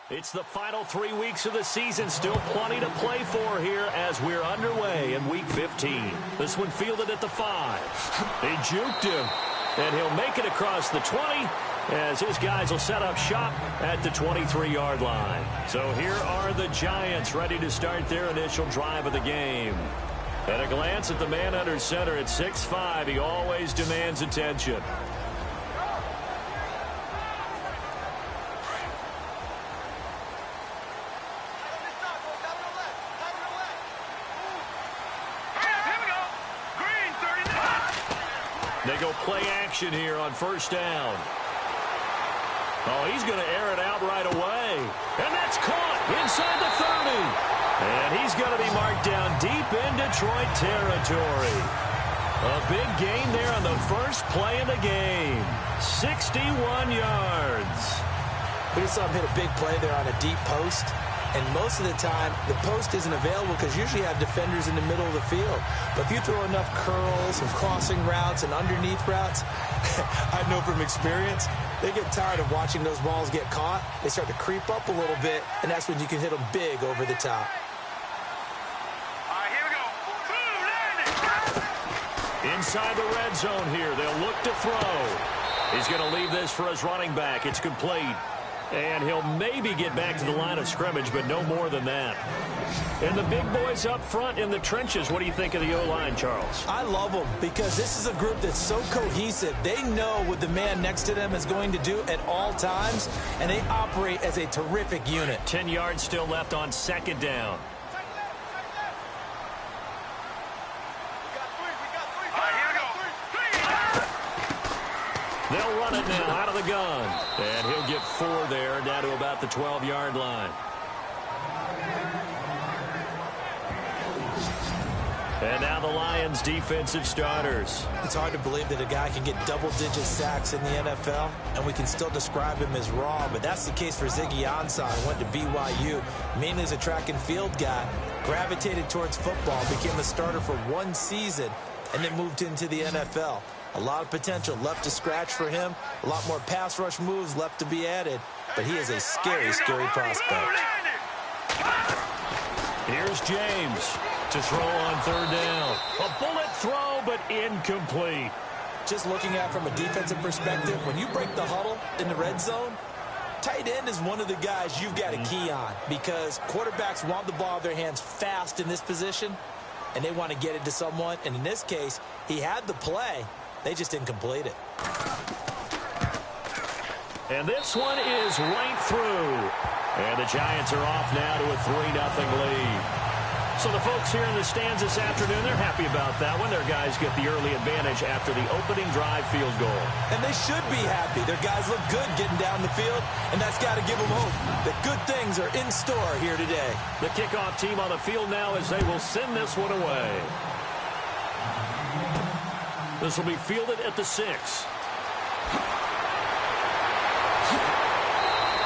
It's the final 3 weeks of the season. Still plenty to play for here as we're underway in Week 15. This one fielded at the 5. They juked him, and he'll make it across the 20 as his guys will set up shop at the 23-yard line. So here are the Giants ready to start their initial drive of the game. At a glance at the man under center at 6'5", he always demands attention. They go play action here on first down. Oh, he's going to air it out right away. And that's caught inside the 30. And he's going to be marked down deep in Detroit territory. A big gain there on the first play of the game. 61 yards. We just saw him hit a big play there on a deep post. And most of the time, the post isn't available because usually you have defenders in the middle of the field. But if you throw enough curls and crossing routes and underneath routes, I know from experience, they get tired of watching those balls get caught. They start to creep up a little bit, and that's when you can hit them big over the top. All right, here we go. Boom, inside the red zone here, they'll look to throw. He's going to leave this for his running back. It's complete. And he'll maybe get back to the line of scrimmage, but no more than that. And the big boys up front in the trenches, what do you think of the O-line, Charles? I love them because this is a group that's so cohesive. They know what the man next to them is going to do at all times, and they operate as a terrific unit. 10 yards still left on second down. They'll run it now out of the gun. And he'll get 4 there, down to about the 12-yard line. And now the Lions' defensive starters. It's hard to believe that a guy can get double-digit sacks in the NFL, and we can still describe him as raw, but that's the case for Ziggy Ansah. He went to BYU, mainly as a track and field guy, gravitated towards football, became a starter for 1 season, and then moved into the NFL. A lot of potential left to scratch for him. A lot more pass rush moves left to be added. But he is a scary, scary prospect. Here's James to throw on third down. A bullet throw, but incomplete. Just looking at it from a defensive perspective, when you break the huddle in the red zone, tight end is one of the guys you've got to key on because quarterbacks want the ball in their hands fast in this position, and they want to get it to someone. And in this case, he had the play. They just didn't complete it. And this one is right through. And the Giants are off now to a 3-0 lead. So the folks here in the stands this afternoon, they're happy about that one. Their guys get the early advantage after the opening drive field goal. And they should be happy. Their guys look good getting down the field, and that's got to give them hope that good things are in store here today. The kickoff team on the field now as they will send this one away. This will be fielded at the 6.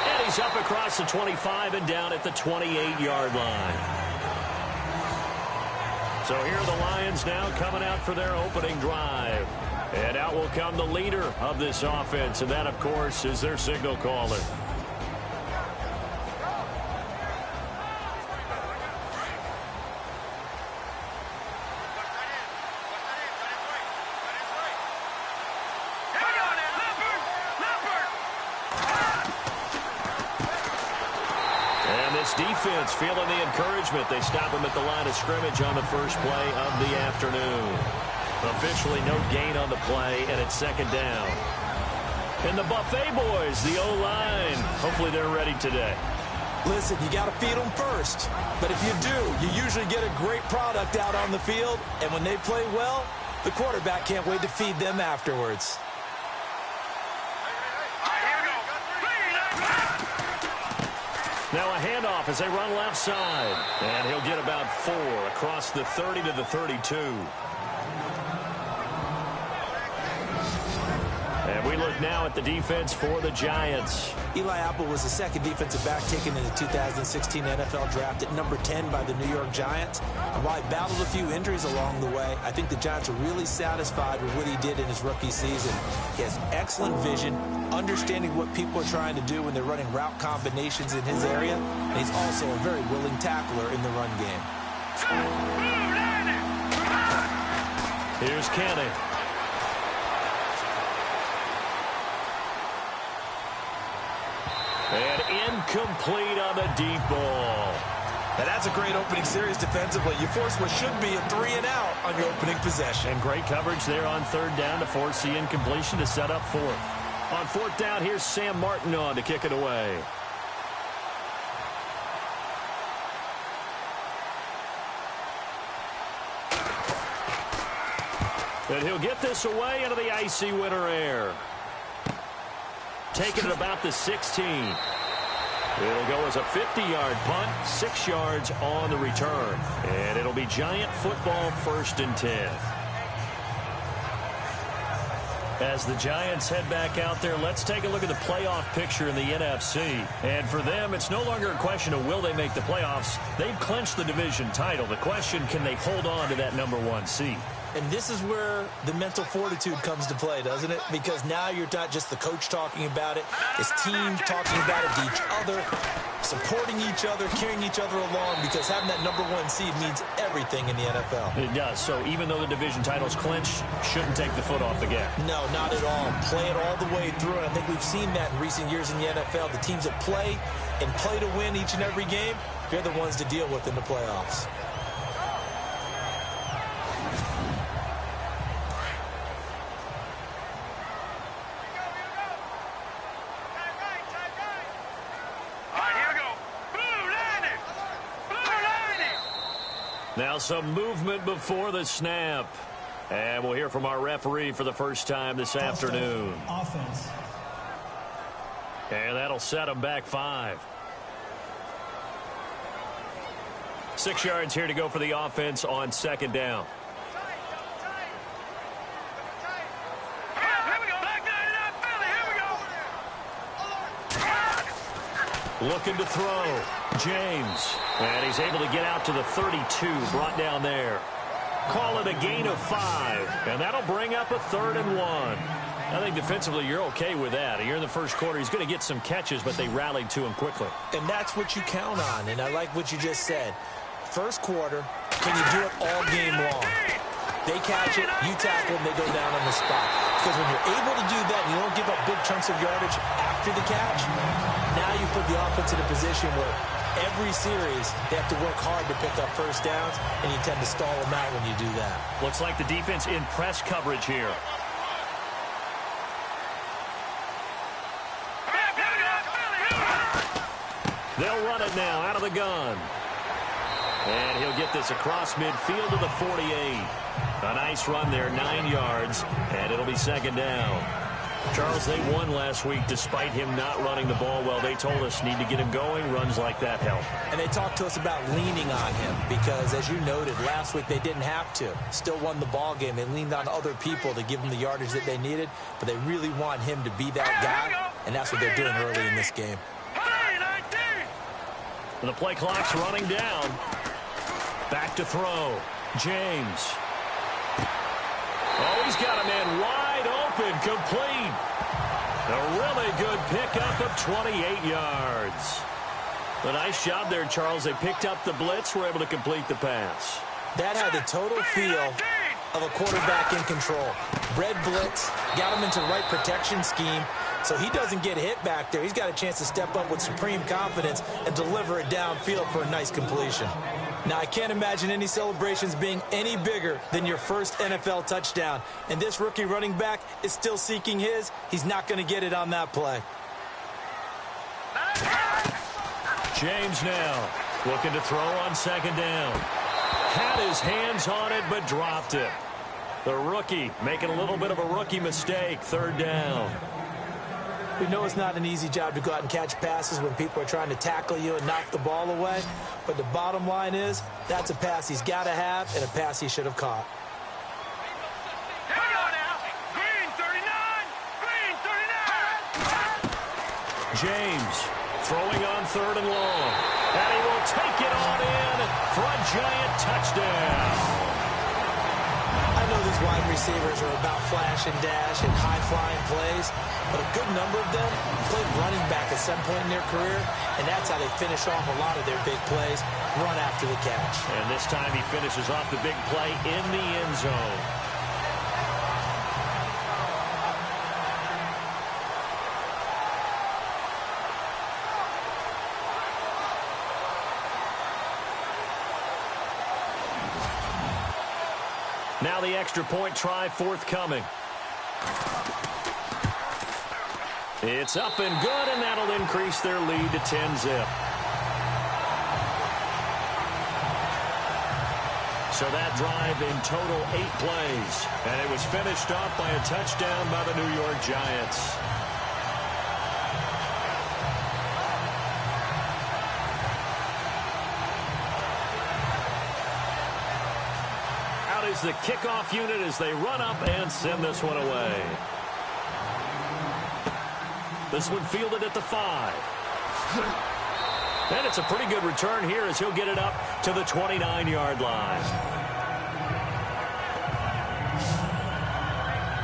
And he's up across the 25 and down at the 28-yard line. So here are the Lions now coming out for their opening drive. And out will come the leader of this offense, and that, of course, is their signal caller. Defense feeling the encouragement. They stop him at the line of scrimmage on the first play of the afternoon. Officially no gain on the play, and it's second down. And the Buffet boys, the O-line, hopefully they're ready today. Listen, you got to feed them first. But if you do, you usually get a great product out on the field. And when they play well, the quarterback can't wait to feed them afterwards. Now a handoff as they run left side. And he'll get about 4 across the 30 to the 32. And we look now at the defense for the Giants. Eli Apple was the second defensive back taken in the 2016 NFL draft at number 10 by the New York Giants. And while he battled a few injuries along the way, I think the Giants are really satisfied with what he did in his rookie season. He has excellent vision, understanding what people are trying to do when they're running route combinations in his area, and he's also a very willing tackler in the run game. Here's Kenny. And incomplete on the deep ball. Now that's a great opening series defensively. You force what should be a 3-and-out on your opening possession. And great coverage there on third down to force the incompletion to set up fourth. On fourth down, here's Sam Martin on to kick it away. And he'll get this away into the icy winter air. Taking it about the 16. It'll go as a 50-yard punt, 6 yards on the return. And it'll be Giant football, 1st and 10. As the Giants head back out there, let's take a look at the playoff picture in the NFC. And for them, it's no longer a question of will they make the playoffs. They've clinched the division title. The question, can they hold on to that #1 seed? And this is where the mental fortitude comes to play, doesn't it? Because now you're not just the coach talking about it, it's team talking about it to each other, supporting each other, carrying each other along, because having that #1 seed means everything in the NFL. It does. So even though the division title's clinched, shouldn't take the foot off the gas. No, not at all. Play it all the way through, and I think we've seen that in recent years in the NFL. The teams that play and play to win each and every game, they're the ones to deal with in the playoffs. Now some movement before the snap. And we'll hear from our referee for the first time this afternoon. Offense. And that'll set them back 5. 6 yards here to go for the offense on 2nd down. Looking to throw. James. And he's able to get out to the 32. Brought down there. Call it a gain of 5. And that'll bring up a 3rd and 1. I think defensively you're okay with that. Here in the first quarter, he's going to get some catches, but they rallied to him quickly. And that's what you count on. And I like what you just said. First quarter, can you do it all game long? They catch it, you tackle them, they go down on the spot. Because when you're able to do that and you don't give up big chunks of yardage after the catch, now you put the offense in a position where every series they have to work hard to pick up first downs, and you tend to stall them out when you do that. Looks like the defense in press coverage here. They'll run it now out of the gun. And he'll get this across midfield to the 48. A nice run there, 9 yards, and it'll be 2nd down. Charles, they won last week despite him not running the ball well. They told us need to get him going. Runs like that help. And they talked to us about leaning on him because, as you noted, last week they didn't have to. Still won the ball game. They leaned on other people to give them the yardage that they needed, but they really want him to be that guy, and that's what they're doing early in this game. And the play clock's running down. Back to throw. James. Oh, he's got a man wide open, complete. A really good pickup of 28 yards. A nice job there, Charles. They picked up the blitz, were able to complete the pass. That had the total feel of a quarterback in control. Red blitz, got him into the right protection scheme, so he doesn't get hit back there. He's got a chance to step up with supreme confidence and deliver it downfield for a nice completion. Now, I can't imagine any celebrations being any bigger than your first NFL touchdown. And this rookie running back is still seeking his. He's not going to get it on that play. James now looking to throw on 2nd down. Had his hands on it, but dropped it. The rookie making a little bit of a rookie mistake. 3rd down. We know it's not an easy job to go out and catch passes when people are trying to tackle you and knock the ball away. But the bottom line is, that's a pass he's got to have and a pass he should have caught. Here we go now. Green 39. Green James throwing on 3rd and long. And he will take it on in for a giant touchdown. I know these wide receivers are about flash and dash and high-flying plays, but a good number of them played running back at some point in their career, and that's how they finish off a lot of their big plays, run after the catch. And this time he finishes off the big play in the end zone. Now the extra point try forthcoming. It's up and good, and that'll increase their lead to 10-zip. So that drive in total 8 plays. And it was finished off by a touchdown by the New York Giants. Is the kickoff unit as they run up and send this one away. This one fielded at the 5. And it's a pretty good return here as he'll get it up to the 29-yard line.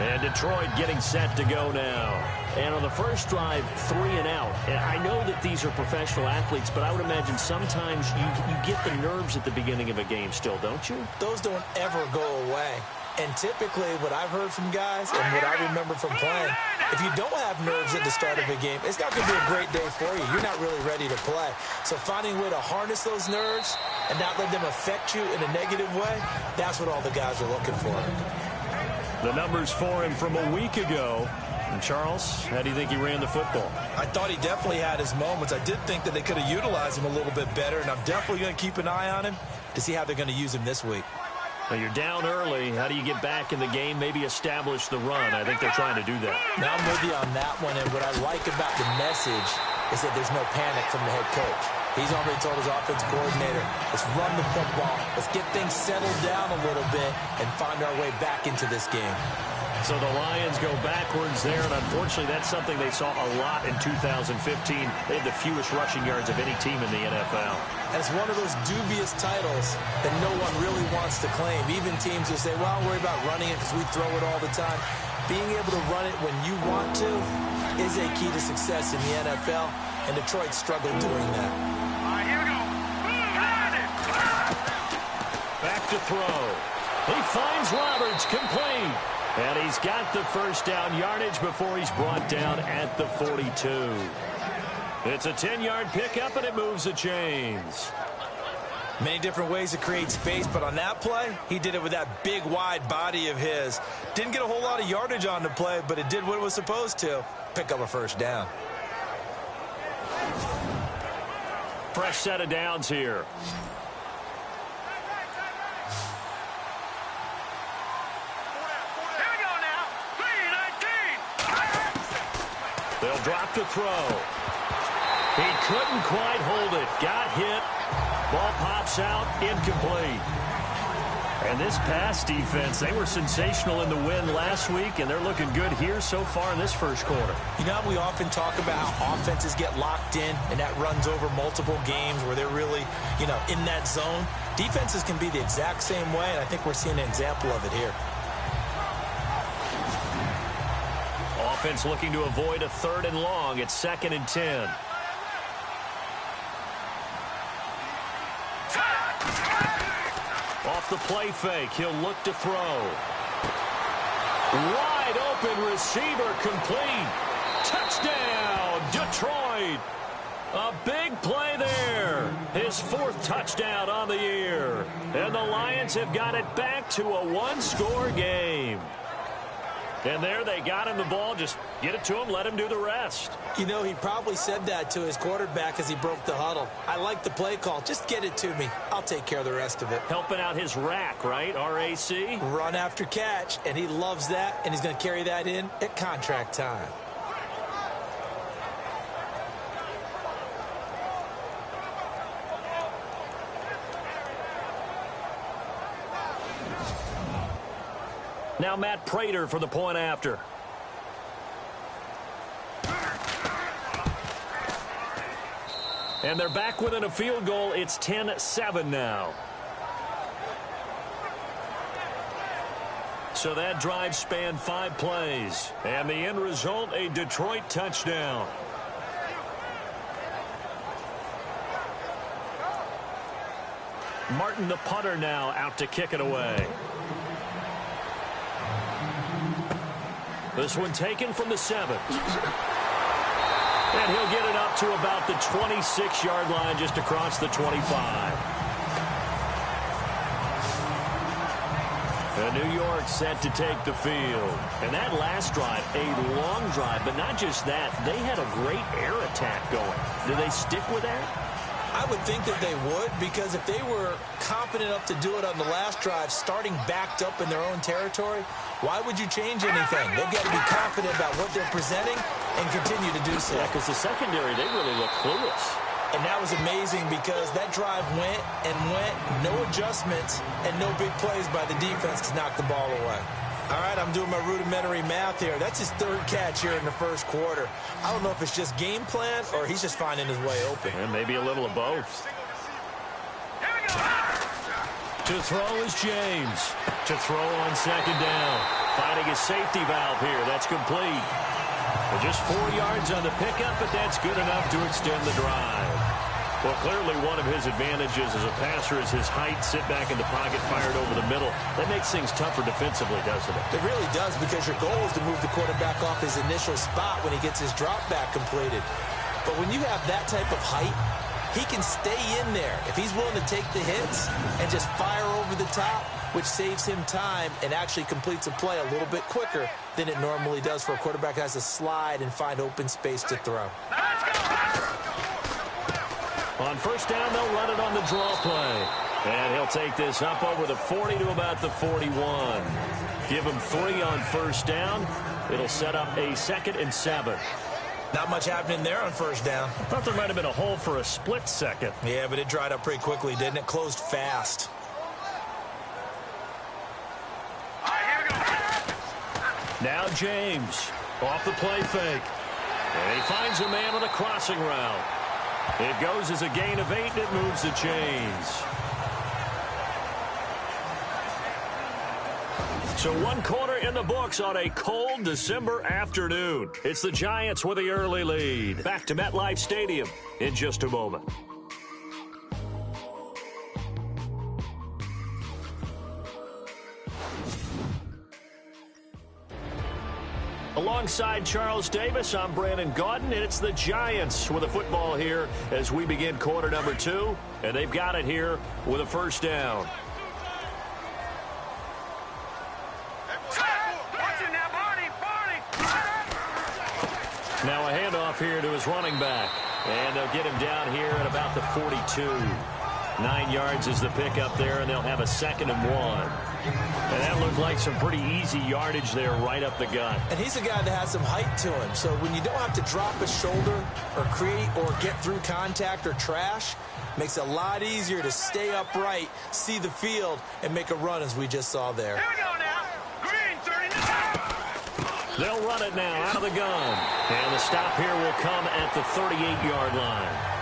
And Detroit getting set to go now. And on the first drive, 3 and out. And I know that these are professional athletes, but I would imagine sometimes you get the nerves at the beginning of a game still, don't you? Those don't ever go away. And typically what I've heard from guys and what I remember from playing, if you don't have nerves at the start of a game, it's not going to be a great day for you. You're not really ready to play. So finding a way to harness those nerves and not let them affect you in a negative way, that's what all the guys are looking for. The numbers for him from a week ago. And Charles, how do you think he ran the football? I thought he definitely had his moments. I did think that they could have utilized him a little bit better, and I'm definitely going to keep an eye on him to see how they're going to use him this week. Well, you're down early. How do you get back in the game, maybe establish the run? I think they're trying to do that. Now I'm with you on that one, and what I like about the message is that there's no panic from the head coach. He's already told his offensive coordinator, let's run the football, let's get things settled down a little bit and find our way back into this game. So the Lions go backwards there, and unfortunately that's something they saw a lot in 2015. They had the fewest rushing yards of any team in the NFL. And it's one of those dubious titles that no one really wants to claim. Even teams will say, well, I'll worry about running it because we throw it all the time. Being able to run it when you want to is a key to success in the NFL, and Detroit struggled doing that. All right, here we go. Back to throw. He finds Roberts, complete. And he's got the first down yardage before he's brought down at the 42. It's a 10-yard pickup, and it moves the chains. Many different ways to create space, but on that play, he did it with that big, wide body of his. Didn't get a whole lot of yardage on the play, but it did what it was supposed to. Pick up a first down. Fresh set of downs here. They'll drop the throw. He couldn't quite hold it. Got hit. Ball pops out. Incomplete. And this pass defense, they were sensational in the win last week, and they're looking good here so far in this first quarter. You know, we often talk about how offenses get locked in, and that runs over multiple games where they're really, in that zone. Defenses can be the exact same way, and I think we're seeing an example of it here. Offense looking to avoid a 3rd and long. It's 2nd and 10. Off the play fake, he'll look to throw. Wide open receiver, complete. Touchdown, Detroit. A big play there. His 4th touchdown on the year. And the Lions have got it back to a 1-score game. And there they got him the ball. Just get it to him, let him do the rest. He probably said that to his quarterback as he broke the huddle. I like the play call. Just get it to me. I'll take care of the rest of it. Helping out his rack, right? R-A-C? Run after catch, and he loves that, and he's going to carry that in at contract time. Now Matt Prater for the point after. And they're back within a field goal. It's 10-7 now. So that drive spanned 5 plays. And the end result, a Detroit touchdown. Martin, the punter, now out to kick it away. This one taken from the 7. And he'll get it up to about the 26-yard line, just across the 25. New York set to take the field. And that last drive, a long drive, but not just that. They had a great air attack going. Do they stick with that? I would think that they would, because if they were confident enough to do it on the last drive, starting backed up in their own territory, why would you change anything? They've got to be confident about what they're presenting and continue to do so. Yeah, because the secondary, they really look clueless. And that was amazing because that drive went and went, no adjustments, and no big plays by the defense to knock the ball away. All right, I'm doing my rudimentary math here. That's his 3rd catch here in the 1st quarter. I don't know if it's just game plan or he's just finding his way open. And maybe a little of both. To throw is James. To throw on 2nd down. Finding his safety valve here. That's complete. Just 4 yards on the pickup, but that's good enough to extend the drive. Well, clearly one of his advantages as a passer is his height. Sit back in the pocket, fired over the middle. That makes things tougher defensively, doesn't it? It really does, because your goal is to move the quarterback off his initial spot when he gets his drop back completed. But when you have that type of height, he can stay in there if he's willing to take the hits and just fire over the top, which saves him time and actually completes a play a little bit quicker than it normally does for a quarterback that has to slide and find open space to throw. On 1st down, they'll run it on the draw play. And he'll take this up over the 40 to about the 41. Give him 3 on 1st down. It'll set up a 2nd and 7. Not much happening there on 1st down. I thought there might have been a hole for a split second. Yeah, but it dried up pretty quickly, didn't it? Closed fast. Now James off the play fake. And he finds a man on a crossing route. It goes as a gain of 8, and it moves the chains. So 1 quarter in the books on a cold December afternoon. It's the Giants with the early lead. Back to MetLife Stadium in just a moment. Alongside Charles Davis, I'm Brandon Gaudin, and it's the Giants with the football here as we begin quarter number 2, and they've got it here with a 1st down. Now a handoff here to his running back, and they'll get him down here at about the 42. 9 yards is the pickup there, and they'll have a 2nd and 1. And that looked like some pretty easy yardage there right up the gut. And he's a guy that has some height to him. So when you don't have to drop his shoulder or create or get through contact or trash, makes it a lot easier to stay upright, see the field, and make a run as we just saw there. Here we go now. Green, 39. They'll run it now out of the gun. And the stop here will come at the 38-yard line.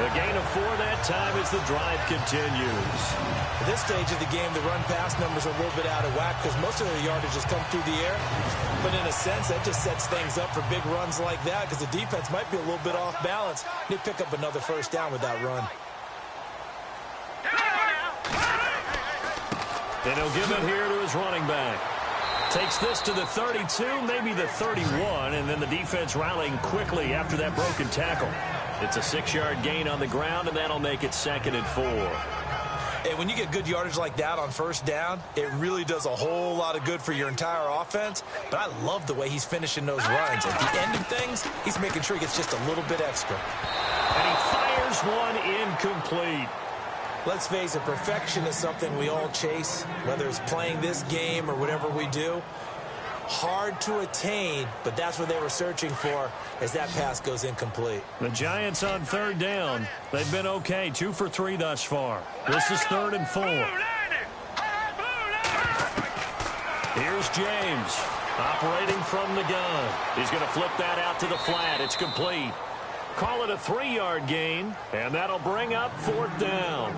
The gain of 4 that time as the drive continues. At this stage of the game, the run-pass numbers are a little bit out of whack because most of the yardage has come through the air. But in a sense, that just sets things up for big runs like that because the defense might be a little bit off balance. They pick up another 1st down with that run. And he'll give it here to his running back. Takes this to the 32, maybe the 31, and then the defense rallying quickly after that broken tackle. It's a 6-yard gain on the ground, and that'll make it 2nd and 4. And when you get good yardage like that on 1st down, it really does a whole lot of good for your entire offense. But I love the way he's finishing those runs. At the end of things, he's making sure he gets just a little bit extra. And he fires one incomplete. Let's face it, perfection is something we all chase, whether it's playing this game or whatever we do. Hard to attain, but that's what they were searching for as that pass goes incomplete. The Giants on 3rd down. They've been okay, 2 for 3 thus far. This is 3rd and 4. Here's James operating from the gun. He's going to flip that out to the flat. It's complete. Call it a 3-yard gain, and that'll bring up 4th down.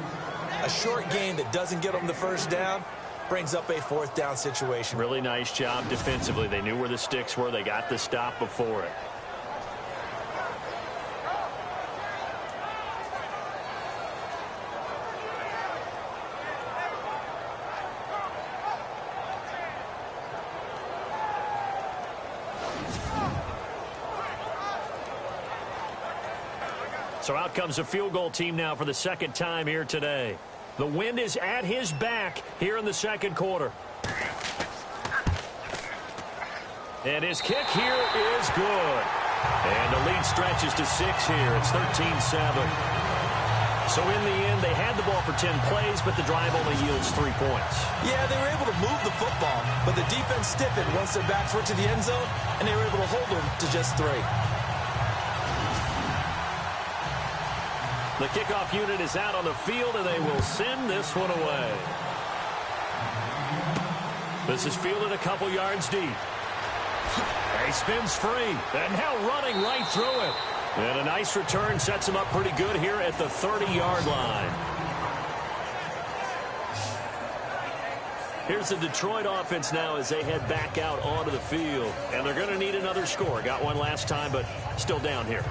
A short gain that doesn't get them the first down brings up a 4th down situation. Really nice job defensively. They knew where the sticks were. They got the stop before it. So out comes a field goal team now for the second time here today. The wind is at his back here in the second quarter. And his kick here is good. And the lead stretches to 6 here. It's 13-7. So in the end, they had the ball for 10 plays, but the drive only yields 3 points. Yeah, they were able to move the football, but the defense stiffened once their backs went to the end zone, and they were able to hold them to just 3. The kickoff unit is out on the field, and they will send this one away. This is fielded a couple yards deep. He spins free, and now running right through it. And a nice return sets him up pretty good here at the 30-yard line. Here's the Detroit offense now as they head back out onto the field. And they're going to need another score. Got one last time, but still down here.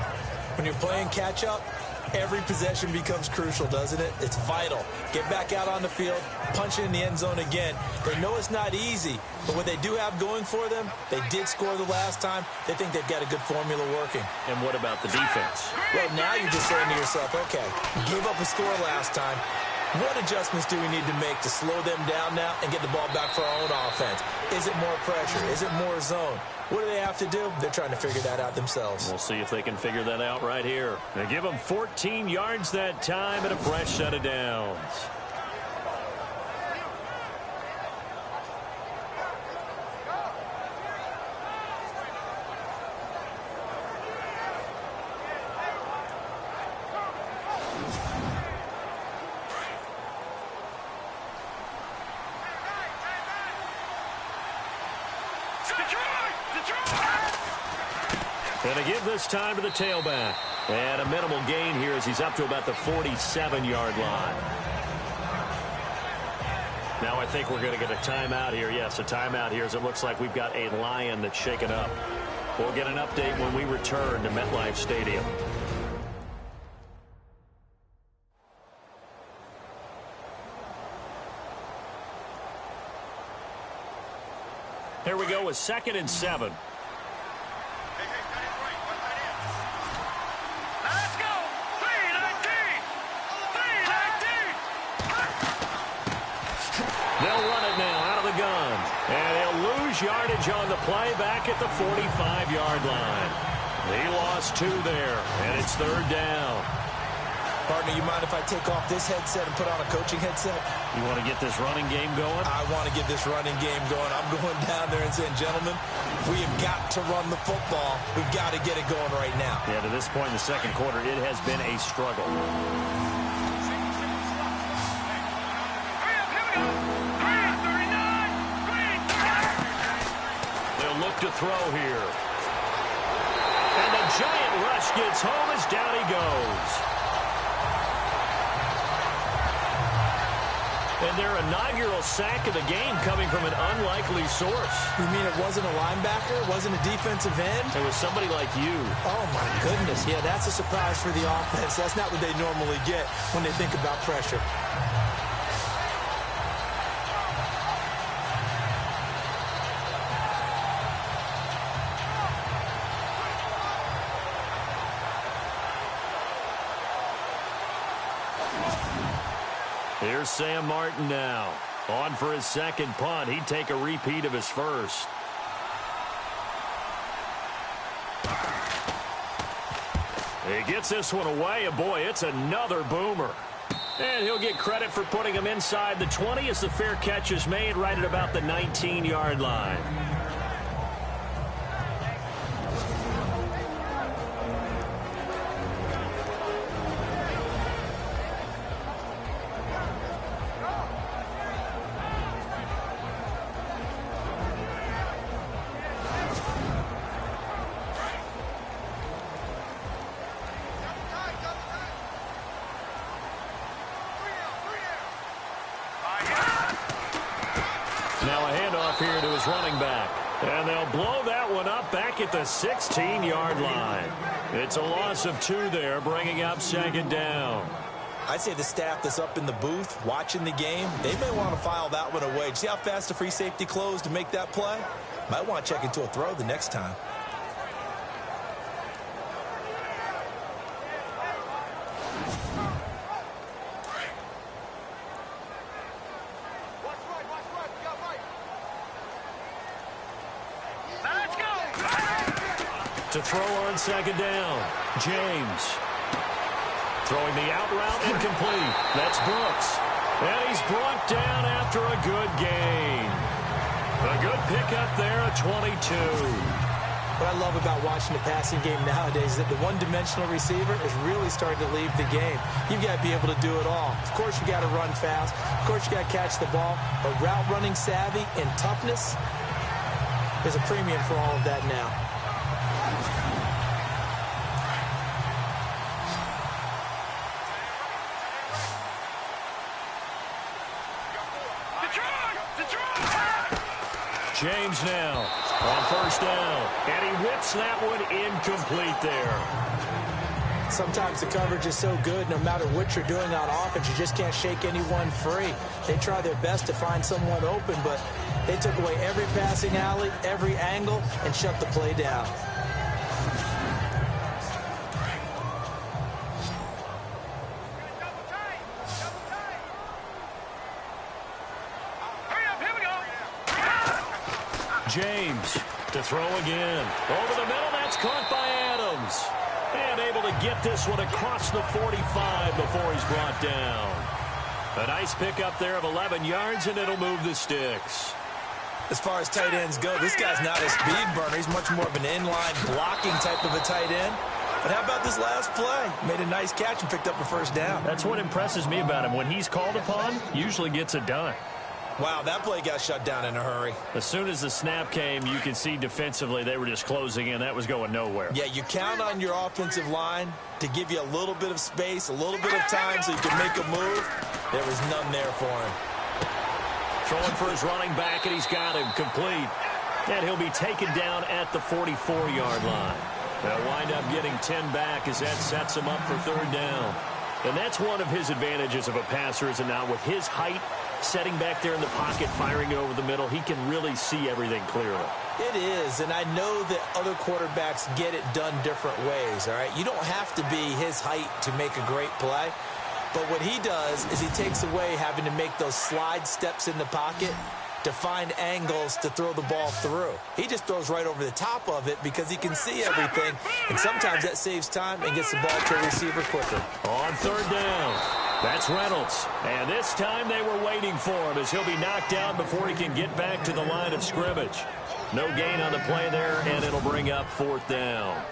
When you're playing catch-up, every possession becomes crucial, doesn't it? It's vital. Get back out on the field, punch it in the end zone again. They know it's not easy, but what they do have going for them, they did score the last time. They think they've got a good formula working. And what about the defense? Well, now you're just saying to yourself, okay, gave up a score last time. What adjustments do we need to make to slow them down now and get the ball back for our own offense? Is it more pressure? Is it more zone? What do they have to do? They're trying to figure that out themselves. We'll see if they can figure that out right here. They give them 14 yards that time and a fresh set of downs. And a give this time to the tailback. And a minimal gain here as he's up to about the 47-yard line. Now I think we're going to get a timeout here. Yes, a timeout here as it looks like we've got a Lion that's shaken up. We'll get an update when we return to MetLife Stadium. Here we go with 2nd and 7. Yardage on the play back at the 45-yard line. He lost 2 there, and it's 3rd down. Partner, you mind if I take off this headset and put on a coaching headset? You want to get this running game going? I want to get this running game going. I'm going down there and saying, gentlemen, we have got to run the football. We've got to get it going right now. Yeah, to this point in the second quarter, it has been a struggle. To throw here. And the giant rush gets home as down he goes. And their inaugural sack of the game coming from an unlikely source. You mean it wasn't a linebacker? It wasn't a defensive end? It was somebody like you. Oh, my goodness. Yeah, that's a surprise for the offense. That's not what they normally get when they think about pressure. Here's Sam Martin now. On for his second punt. He'd take a repeat of his first. He gets this one away, and boy, it's another boomer. And he'll get credit for putting him inside the 20 as the fair catch is made right at about the 19-yard line. Now a handoff here to his running back. And they'll blow that one up back at the 16-yard line. It's a loss of 2 there, bringing up second down. I'd say the staff that's up in the booth watching the game, they may want to file that one away. See how fast the free safety closed to make that play? Might want to check into a throw the next time. To throw on second down, James. Throwing the out route, incomplete. That's Brooks. And he's brought down after a good gain. A good pickup there at 22. What I love about watching the passing game nowadays is that the one-dimensional receiver is really starting to leave the game. You've got to be able to do it all. Of course, you got to run fast. Of course, you got to catch the ball. But route running savvy and toughness, there's a premium for all of that now. James now on first down. And he whips that one incomplete there. Sometimes the coverage is so good, no matter what you're doing on offense, you just can't shake anyone free. They try their best to find someone open, but they took away every passing alley, every angle, and shut the play down. James to throw again. Over the middle, that's caught by Adams. And able to get this one across the 45 before he's brought down. A nice pickup there of 11 yards, and it'll move the sticks. As far as tight ends go, this guy's not a speed burner. He's much more of an inline blocking type of a tight end. But how about this last play? Made a nice catch and picked up a first down. That's what impresses me about him. When he's called upon, usually gets it done. Wow, that play got shut down in a hurry. As soon as the snap came, you could see defensively they were just closing in. That was going nowhere. Yeah, you count on your offensive line to give you a little bit of space, a little bit of time so you can make a move. There was none there for him. Throwing for his running back, and he's got him complete. And he'll be taken down at the 44-yard line. They'll wind up getting 10 back as that sets him up for third down. And that's one of his advantages of a passer, is now with his height, setting back there in the pocket, firing it over the middle, he can really see everything clearly. It is, and I know that other quarterbacks get it done different ways, all right? You don't have to be his height to make a great play, but what he does is he takes away having to make those slide steps in the pocket to find angles to throw the ball through. He just throws right over the top of it because he can see everything, and sometimes that saves time and gets the ball to a receiver quicker. On third down, that's Reynolds. And this time they were waiting for him as he'll be knocked down before he can get back to the line of scrimmage. No gain on the play there, and it'll bring up fourth down.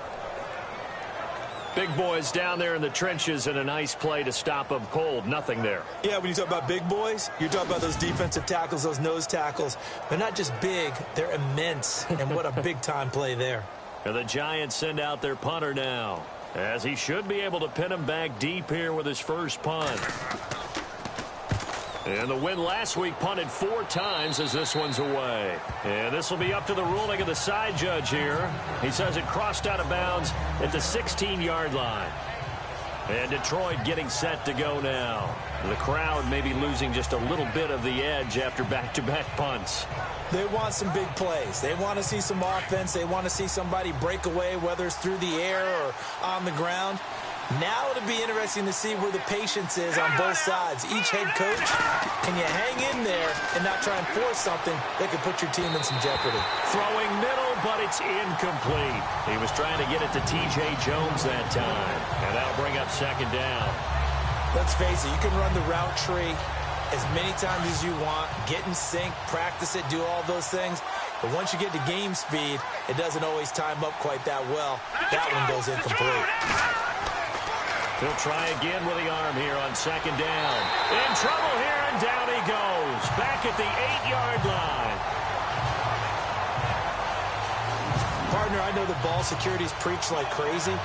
Big boys down there in the trenches, and a nice play to stop them cold. Nothing there. Yeah, when you talk about big boys, you're talking about those defensive tackles, those nose tackles. They're not just big, they're immense. And what a big-time play there. And the Giants send out their punter now, as he should be able to pin him back deep here with his first punt. And the win last week punted 4 times as this one's away. And this will be up to the ruling of the side judge here. He says it crossed out of bounds at the 16-yard line. And Detroit getting set to go now. The crowd may be losing just a little bit of the edge after back-to-back punts. They want some big plays. They want to see some offense. They want to see somebody break away, whether it's through the air or on the ground. Now it'll be interesting to see where the patience is on both sides. Each head coach, can you hang in there and not try and force something that could put your team in some jeopardy? Throwing middle, but it's incomplete. He was trying to get it to T.J. Jones that time, and that'll bring up second down. Let's face it, you can run the route tree as many times as you want, get in sync, practice it, do all those things. But once you get to game speed, it doesn't always time up quite that well. That one goes incomplete. He'll try again with the arm here on second down. In trouble here, and down he goes. Back at the 8-yard line. Pardon Partner, I know the ball security's preached like crazy,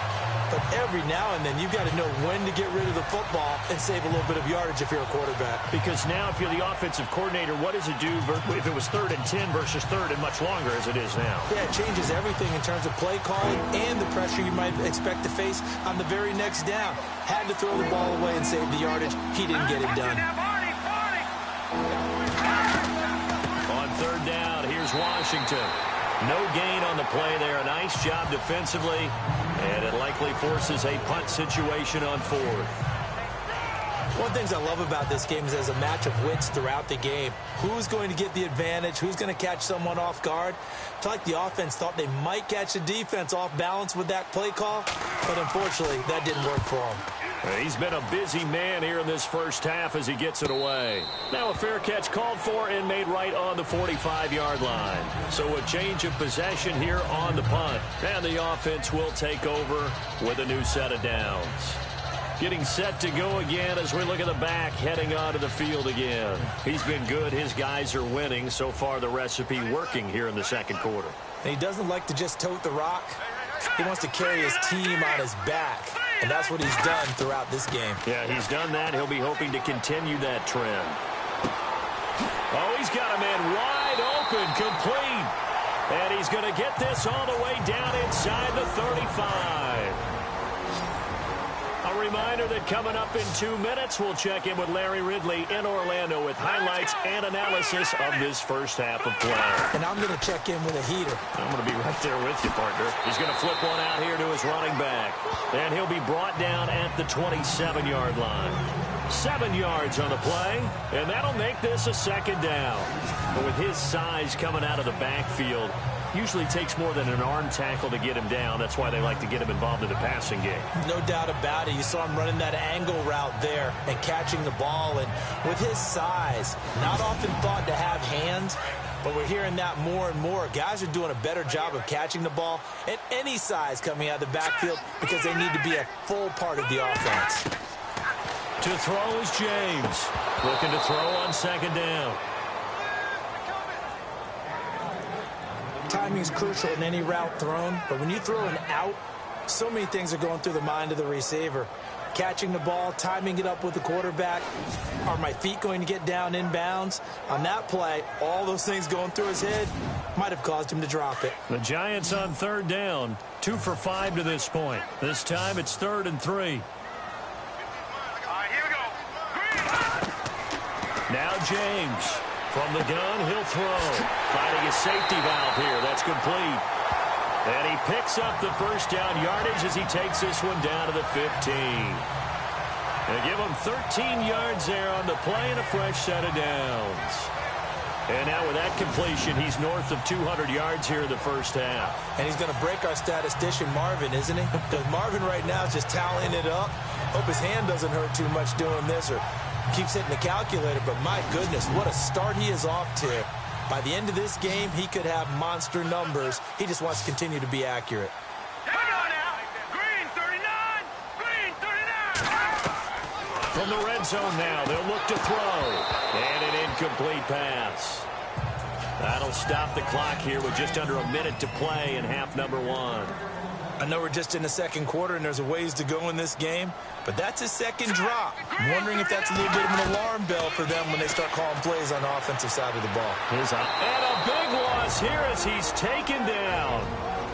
but every now and then you've got to know when to get rid of the football and save a little bit of yardage if you're a quarterback. Because now if you're the offensive coordinator, what does it do if it was 3rd and 10 versus 3rd and much longer as it is now? Yeah, it changes everything in terms of play calling and the pressure you might expect to face on the very next down. Had to throw the ball away and save the yardage. He didn't get it done. On 3rd down, here's Washington. No gain on the play there. A nice job defensively, and it likely forces a punt situation on 4th. One of the things I love about this game is there's a match of wits throughout the game. Who's going to get the advantage? Who's going to catch someone off guard? I feel like the offense thought they might catch the defense off balance with that play call, but unfortunately, that didn't work for them. He's been a busy man here in this first half as he gets it away. Now a fair catch called for and made right on the 45-yard line. So a change of possession here on the punt. And the offense will take over with a new set of downs. Getting set to go again as we look at the back heading onto the field again. He's been good. His guys are winning. So far the recipe working here in the second quarter. And he doesn't like to just tote the rock. He wants to carry his team on his back. And that's what he's done throughout this game. Yeah, he's done that. He'll be hoping to continue that trend. Oh, he's got a man wide open, complete. And he's going to get this all the way down inside the 35. A reminder that coming up in 2 minutes, we'll check in with Larry Ridley in Orlando with highlights and analysis of this first half of play. And I'm going to check in with a heater. I'm going to be right there with you, partner. He's going to flip one out here to his running back. And he'll be brought down at the 27-yard line. 7 yards on the play, and that'll make this a 2nd down. But with his size coming out of the backfield, usually takes more than an arm tackle to get him down. That's why they like to get him involved in the passing game. No doubt about it. You saw him running that angle route there and catching the ball. And with his size, not often thought to have hands, but we're hearing that more and more. Guys are doing a better job of catching the ball at any size coming out of the backfield because they need to be a full part of the offense. To throw is James. Looking to throw on 2nd down. Timing is crucial in any route thrown, but when you throw an out, so many things are going through the mind of the receiver. Catching the ball, timing it up with the quarterback. Are my feet going to get down inbounds? On that play, all those things going through his head might have caused him to drop it. The Giants on 3rd down, 2 for 5 to this point. This time it's 3rd and 3. Now James. From the gun, he'll throw. Finding a safety valve here. That's complete. And he picks up the first down yardage as he takes this one down to the 15. And give him 13 yards there on the play and a fresh set of downs. And now with that completion, he's north of 200 yards here in the first half. And he's going to break our statistician, Marvin, isn't he? Because Marvin right now is just tallying it up. Hope his hand doesn't hurt too much doing this or keeps hitting the calculator, but my goodness, what a start he is off to. By the end of this game, he could have monster numbers. He just wants to continue to be accurate. Come on now. Green 39. Green 39. From the red zone now, they'll look to throw. And an incomplete pass. That'll stop the clock here with just under a minute to play in half number 1. I know we're just in the second quarter and there's a ways to go in this game, but that's his second drop. I'm wondering if that's a little bit of an alarm bell for them when they start calling plays on the offensive side of the ball. And a big loss here as he's taken down.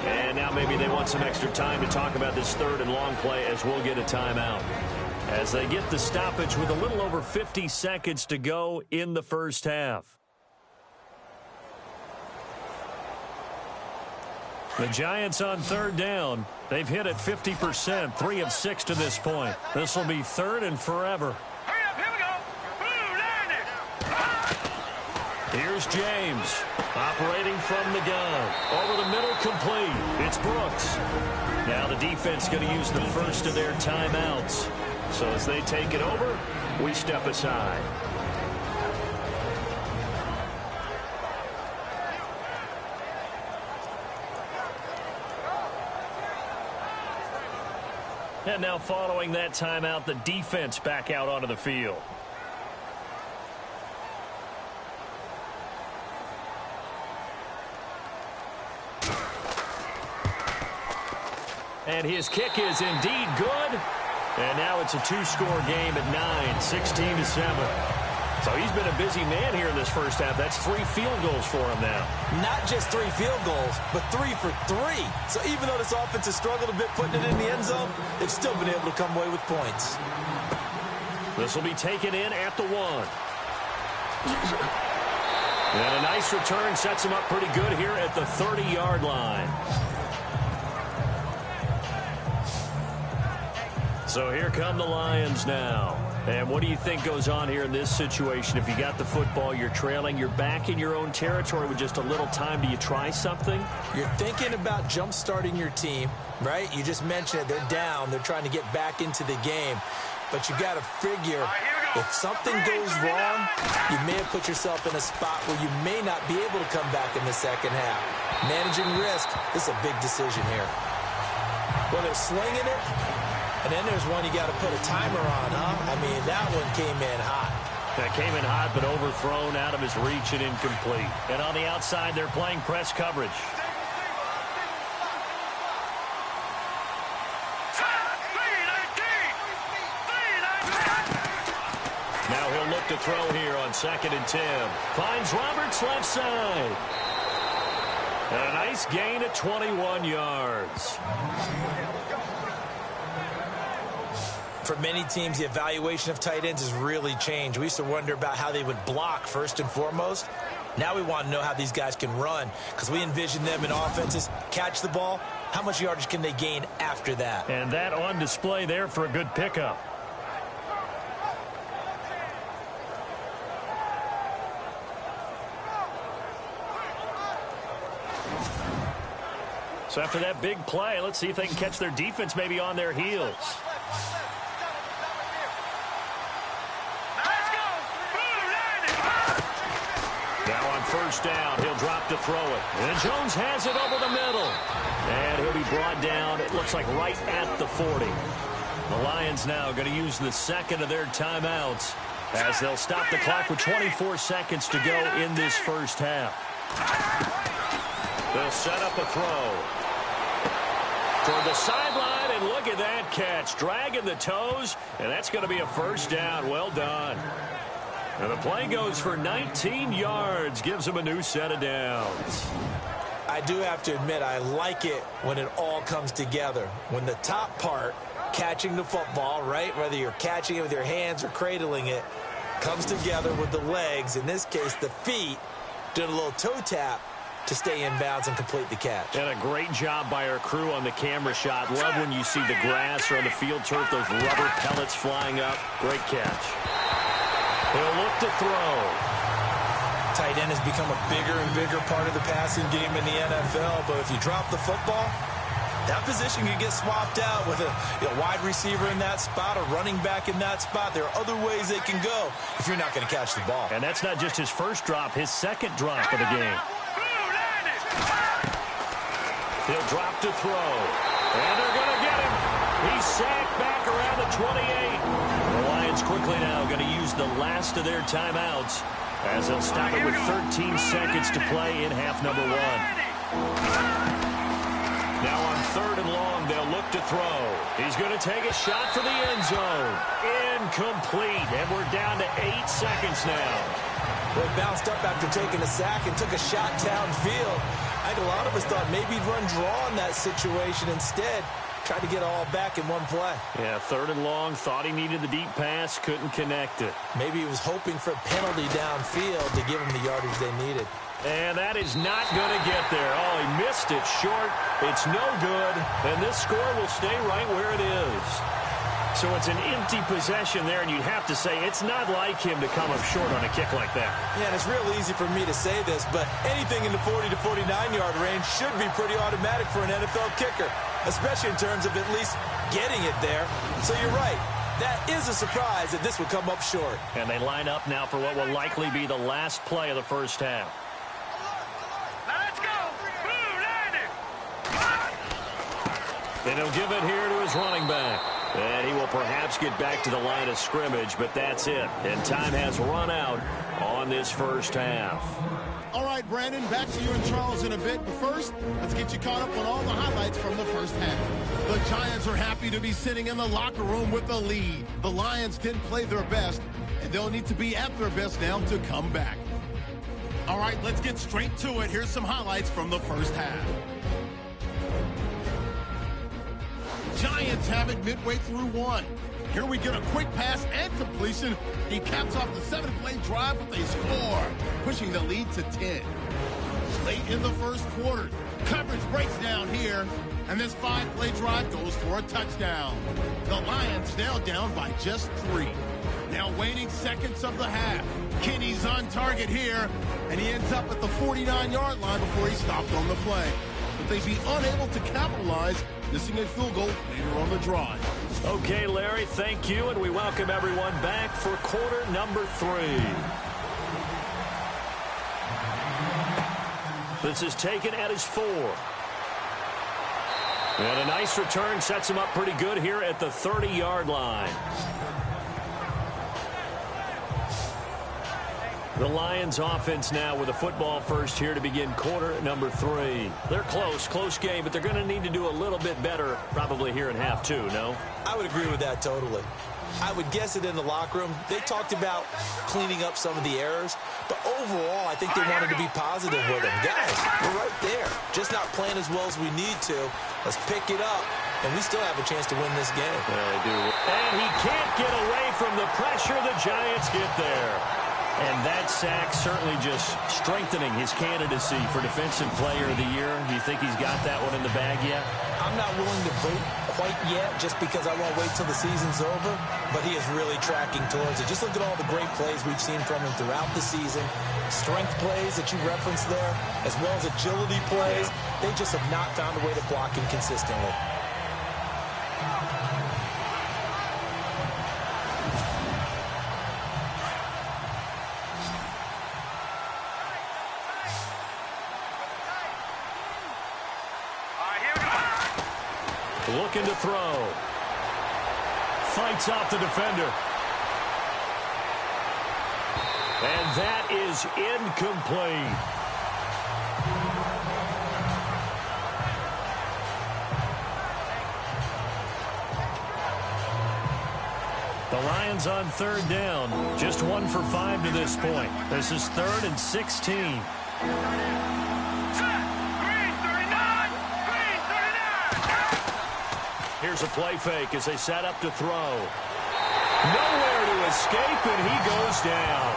And now maybe they want some extra time to talk about this 3rd and long play as we'll get a timeout. As they get the stoppage with a little over 50 seconds to go in the first half. The Giants on 3rd down. They've hit it 50%, 3 of 6 to this point. This will be 3rd and forever. Hurry up, here we go. Blue, Here's James operating from the gun. Over the middle, complete. It's Brooks. Now the defense going to use the first of their timeouts. So as they take it over, we step aside. And now following that timeout, the defense back out onto the field. And his kick is indeed good. And now it's a two-score game at 9, 16-7. So he's been a busy man here in this first half. That's 3 field goals for him now. Not just 3 field goals, but 3 for 3. So even though this offense has struggled a bit putting it in the end zone, they've still been able to come away with points. This will be taken in at the 1. And a nice return sets him up pretty good here at the 30-yard line. So here come the Lions now. And what do you think goes on here in this situation? If you got the football, you're trailing, you're back in your own territory with just a little time. Do you try something? You're thinking about jump-starting your team, right? You just mentioned it. They're down. They're trying to get back into the game. But you got to figure if something goes wrong, you may have put yourself in a spot where you may not be able to come back in the second half. Managing risk, this is a big decision here. Whether it's slinging it, and then there's one you got to put a timer on, huh? I mean, that one came in hot. That came in hot, but overthrown, out of his reach, and incomplete. And on the outside, they're playing press coverage. Now he'll look to throw here on 2nd and 10. Finds Roberts left side. And a nice gain of 21 yards. For many teams, the evaluation of tight ends has really changed. We used to wonder about how they would block first and foremost. Now we want to know how these guys can run because we envision them in offenses. Catch the ball. How much yardage can they gain after that? And that on display there for a good pickup. So after that big play, let's see if they can catch their defense maybe on their heels. Now on first down, he'll drop to throw it. And Jones has it over the middle. And he'll be brought down, it looks like right at the 40. The Lions now going to use the second of their timeouts as they'll stop the clock with 24 seconds to go in this first half. They'll set up a throw. Toward the sideline, and look at that catch. Dragging the toes, and that's going to be a first down. Well done. And the play goes for 19 yards. Gives him a new set of downs. I do have to admit, I like it when it all comes together. When the top part, catching the football, right, whether you're catching it with your hands or cradling it, comes together with the legs, in this case the feet, did a little toe tap to stay in bounds and complete the catch. And a great job by our crew on the camera shot. Love when you see the grass or on the field turf, those rubber pellets flying up. Great catch. He'll look to throw. Tight end has become a bigger and bigger part of the passing game in the NFL, but if you drop the football, that position can get swapped out with a wide receiver in that spot, a running back in that spot. There are other ways they can go if you're not going to catch the ball. And that's not just his first drop, his second drop of the game. He'll drop to throw. And they're going to get him. He's sacked back around the 28. The Lions quickly now going to use the last of their timeouts as they'll stop it with 13 seconds to play in half number 1. Now on 3rd and long, they'll look to throw. He's going to take a shot for the end zone. Incomplete. And we're down to 8 seconds now. Well, he bounced up after taking a sack and took a shot downfield. I think a lot of us thought maybe he'd run draw in that situation. Instead, tried to get all back in one play. Yeah, 3rd and long, thought he needed the deep pass, couldn't connect it. Maybe he was hoping for a penalty downfield to give him the yardage they needed. And that is not going to get there. Oh, he missed it short. It's no good. And this score will stay right where it is. So it's an empty possession there, and you'd have to say it's not like him to come up short on a kick like that. Yeah, and it's real easy for me to say this, but anything in the 40 to 49-yard range should be pretty automatic for an NFL kicker, especially in terms of at least getting it there. So you're right. That is a surprise that this would come up short. And they line up now for what will likely be the last play of the first half. Let's go! And he'll give it here to his running back. And he will perhaps get back to the line of scrimmage, but that's it. And time has run out on this first half. All right, Brandon, back to you and Charles in a bit. But first, let's get you caught up on all the highlights from the first half. The Giants are happy to be sitting in the locker room with the lead. The Lions didn't play their best, and they'll need to be at their best now to come back. All right, let's get straight to it. Here's some highlights from the first half. Giants have it midway through one. Here we get a quick pass and completion. He caps off the 7-play drive with a score, pushing the lead to 10. Late in the first quarter, coverage breaks down here, and this 5-play drive goes for a touchdown. The Lions now down by just 3. Now waning seconds of the half. Kinney's on target here, and he ends up at the 49-yard line before he stopped on the play. But they'd be unable to capitalize, missing a field goal later on the drive. Okay, Larry, thank you, and we welcome everyone back for quarter number 3. This is taken at his 4. And a nice return sets him up pretty good here at the 30-yard line. The Lions offense now with a football first here to begin quarter number 3. They're close game, but they're going to need to do a little bit better probably here in half 2, no? I would agree with that totally. I would guess it in the locker room. They talked about cleaning up some of the errors, but overall, I think they wanted to be positive with them. Guys, we're right there. Just not playing as well as we need to. Let's pick it up, and we still have a chance to win this game. Yeah, they do. And he can't get away from the pressure. The Giants get there. And that sack certainly just strengthening his candidacy for Defensive Player of the Year. Do you think he's got that one in the bag yet? I'm not willing to vote quite yet just because I won't wait till the season's over, but he is really tracking towards it. Just look at all the great plays we've seen from him throughout the season. Strength plays that you referenced there, as well as agility plays. They just have not found a way to block him consistently. Looking to throw. Fights off the defender. And that is incomplete. The Lions on 3rd down. Just 1 for 5 to this point. This is 3rd and 16. Here's a play fake as they set up to throw. Nowhere to escape, and he goes down.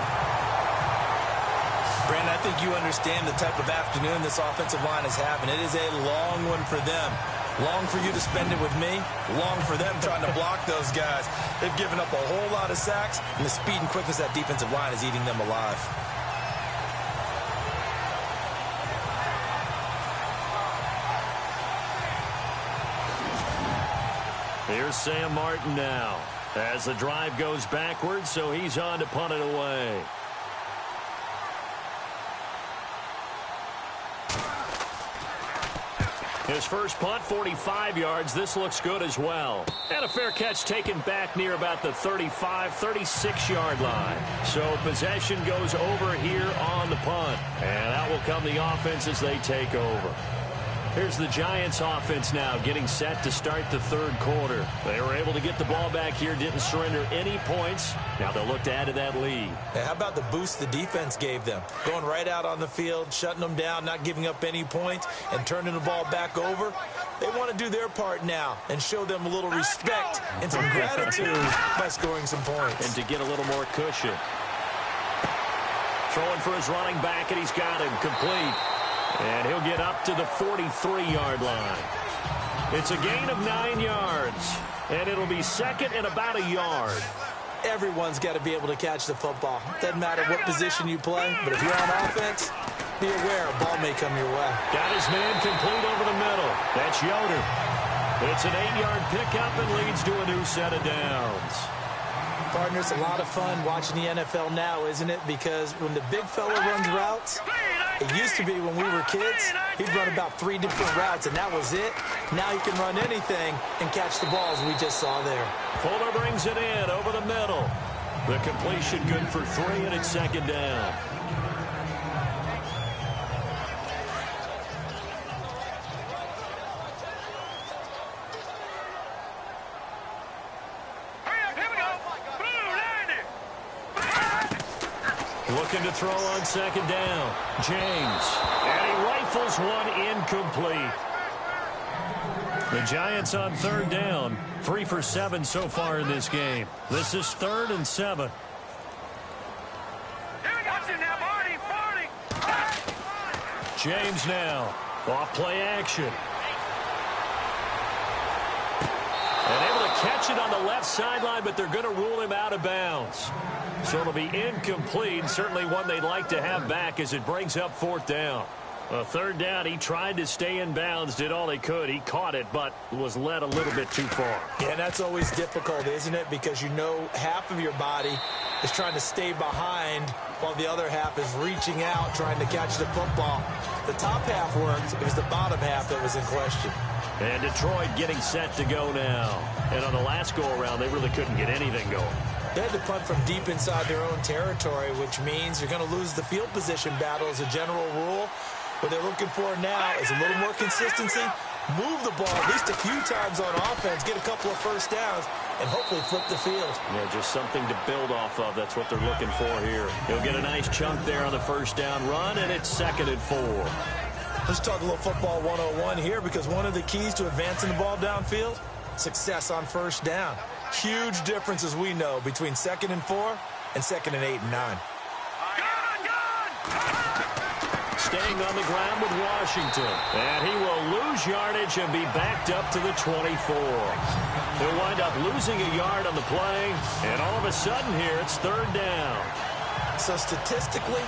Brandon, I think you understand the type of afternoon this offensive line is having. It is a long one for them. Long for you to spend it with me. Long for them trying to block those guys. They've given up a whole lot of sacks, and the speed and quickness of that defensive line is eating them alive. Here's Sam Martin now as the drive goes backwards, so he's on to punt it away. His first punt, 45 yards. This looks good as well. And a fair catch taken back near about the 35, 36-yard line. So possession goes over here on the punt. And out will come the offense as they take over. Here's the Giants offense now getting set to start the 3rd quarter. They were able to get the ball back here, didn't surrender any points. Now they'll look to add to that lead. Hey, how about the boost the defense gave them? Going right out on the field, shutting them down, not giving up any points, and turning the ball back over. They want to do their part now and show them a little respect and some gratitude by scoring some points. And to get a little more cushion. Throwing for his running back, and he's got him complete. And he'll get up to the 43-yard line. It's a gain of 9 yards. And it'll be 2nd and about a yard. Everyone's got to be able to catch the football. Doesn't matter what position you play, but if you're on offense, be aware a ball may come your way. Got his man complete over the middle. That's Yoder. It's an 8-yard pickup and leads to a new set of downs. Partner, it's a lot of fun watching the NFL now, isn't it? Because when the big fella runs routes, it used to be when we were kids, he'd run about 3 different routes, and that was it. Now he can run anything and catch the balls we just saw there. Fuller brings it in over the middle. The completion good for 3, and it's 2nd down. Looking to throw on second down. James. And he rifles one incomplete. The Giants on third down. 3 for 7 so far in this game. This is 3rd and 7. James now. Off play action. And able to catch it on the left sideline, but they're going to rule him out of bounds. So it'll be incomplete. Certainly one they'd like to have back as it brings up 4th down. A 3rd down, he tried to stay in bounds, did all he could. He caught it, but was led a little bit too far. Yeah, and that's always difficult, isn't it? Because you know half of your body is trying to stay behind while the other half is reaching out, trying to catch the football. The top half worked. It was the bottom half that was in question. And Detroit getting set to go now. And on the last go-around, they really couldn't get anything going. They had to punt from deep inside their own territory, which means you're going to lose the field position battle as a general rule. What they're looking for now is a little more consistency, move the ball at least a few times on offense, get a couple of first downs, and hopefully flip the field. Yeah, just something to build off of. That's what they're looking for here. He'll get a nice chunk there on the first down run, and it's 2nd and 4. Let's talk a little football 101 here, because one of the keys to advancing the ball downfield, success on first down. Huge difference, as we know, between 2nd and 4 and 2nd and 8 and 9. Staying on the ground with Washington. And he will lose yardage and be backed up to the 24. He'll wind up losing a yard on the play. And all of a sudden here, it's 3rd down. So statistically,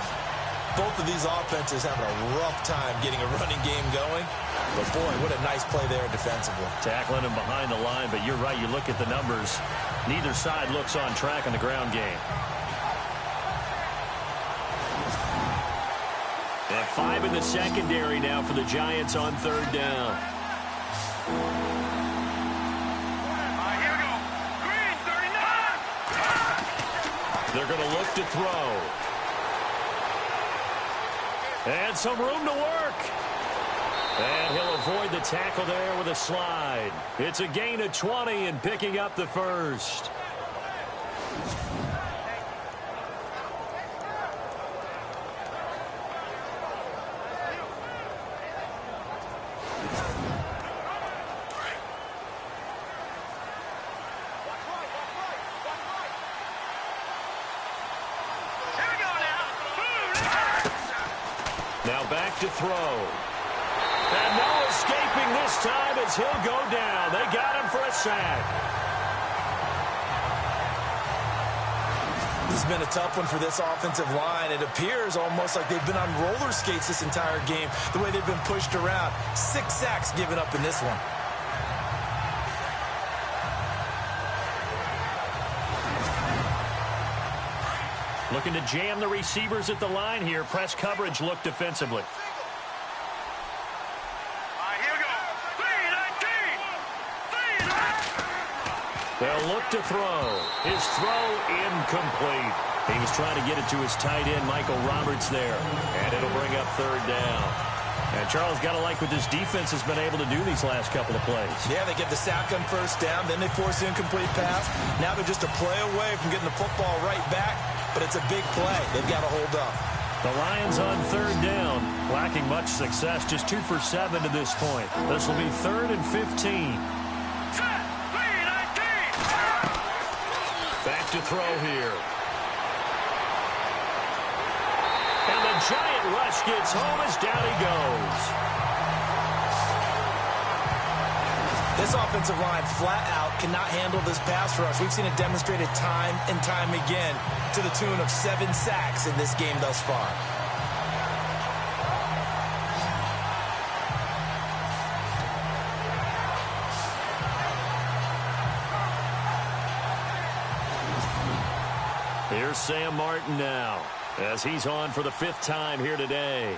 both of these offenses having a rough time getting a running game going. But, boy, what a nice play there defensively. Tackling him behind the line, but you're right. You look at the numbers. Neither side looks on track in the ground game. And 5 in the secondary now for the Giants on 3rd down. Here we go. Green, 39. They're going to look to throw. And some room to work. And he'll avoid the tackle there with a slide. It's a gain of 20 and picking up the first. Now back to throw. And no escaping this time as he'll go down. They got him for a sack. This has been a tough one for this offensive line. It appears almost like they've been on roller skates this entire game, the way they've been pushed around. 6 sacks given up in this one. Looking to jam the receivers at the line here. Press coverage look defensively. Here we go. 3-19. They'll look to throw. His throw incomplete. He was trying to get it to his tight end, Michael Roberts there. And it'll bring up 3rd down. And Charles, got to like what this defense has been able to do these last couple of plays. Yeah, they get the sack on first down, then they force the incomplete pass. Now they're just a play away from getting the football right back, but it's a big play. They've got to hold up. The Lions on 3rd down, lacking much success, just 2 for 7 to this point. This will be 3rd and 15. Back to throw here. And the giant rush gets home as down he goes. This offensive line flat out cannot handle this pass rush. We've seen it demonstrated time and time again to the tune of 7 sacks in this game thus far. Here's Sam Martin now as he's on for the 5th time here today.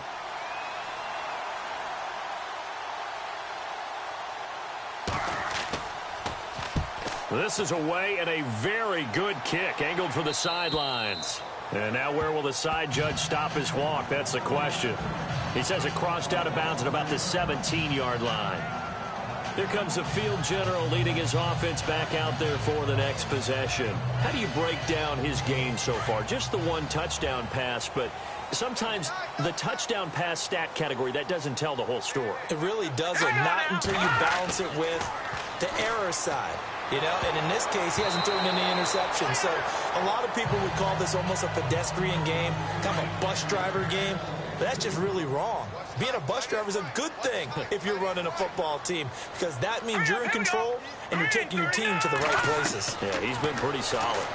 This is away and a very good kick angled for the sidelines. And now where will the side judge stop his walk? That's the question. He says it crossed out of bounds at about the 17-yard line. Here comes the field general leading his offense back out there for the next possession. How do you break down his game so far? Just the one touchdown pass, but sometimes the touchdown pass stat category, that doesn't tell the whole story. It really doesn't, not until you balance it with the error side. You know, and in this case, he hasn't thrown any interceptions. So a lot of people would call this almost a pedestrian game, kind of a bus driver game. But that's just really wrong. Being a bus driver is a good thing if you're running a football team, because that means you're in control and you're taking your team to the right places. Yeah, he's been pretty solid.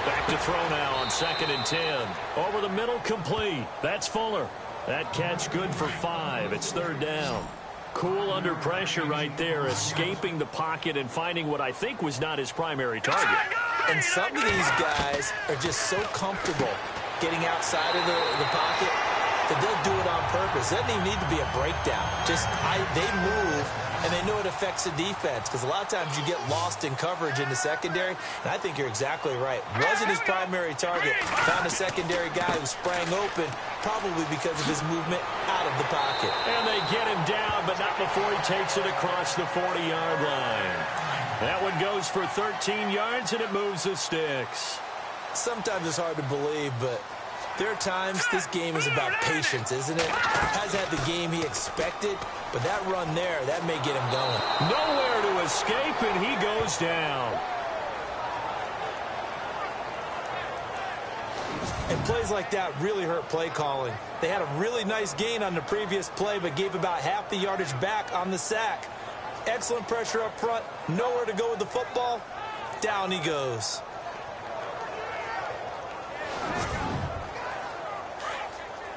Back to throw now on 2nd and 10. Over the middle, complete. That's Fuller. That catch good for 5. It's 3rd down. Cool under pressure right there, escaping the pocket and finding what I think was not his primary target. And some of these guys are just so comfortable getting outside of the pocket that they'll do it on purpose. It doesn't even need to be a breakdown. Just they move, and they know it affects the defense, because a lot of times you get lost in coverage in the secondary, and I think you're exactly right. Wasn't his primary target. Found a secondary guy who sprang open, probably because of his movement out of the pocket. And they get him down, but not before he takes it across the 40-yard line. That one goes for 13 yards, and it moves the sticks. Sometimes it's hard to believe, but there are times this game is about patience, isn't it? Has had the game he expected, but that run there, that may get him going. Nowhere to escape, and he goes down. And plays like that really hurt play calling. They had a really nice gain on the previous play, but gave about half the yardage back on the sack. Excellent pressure up front, nowhere to go with the football. Down he goes.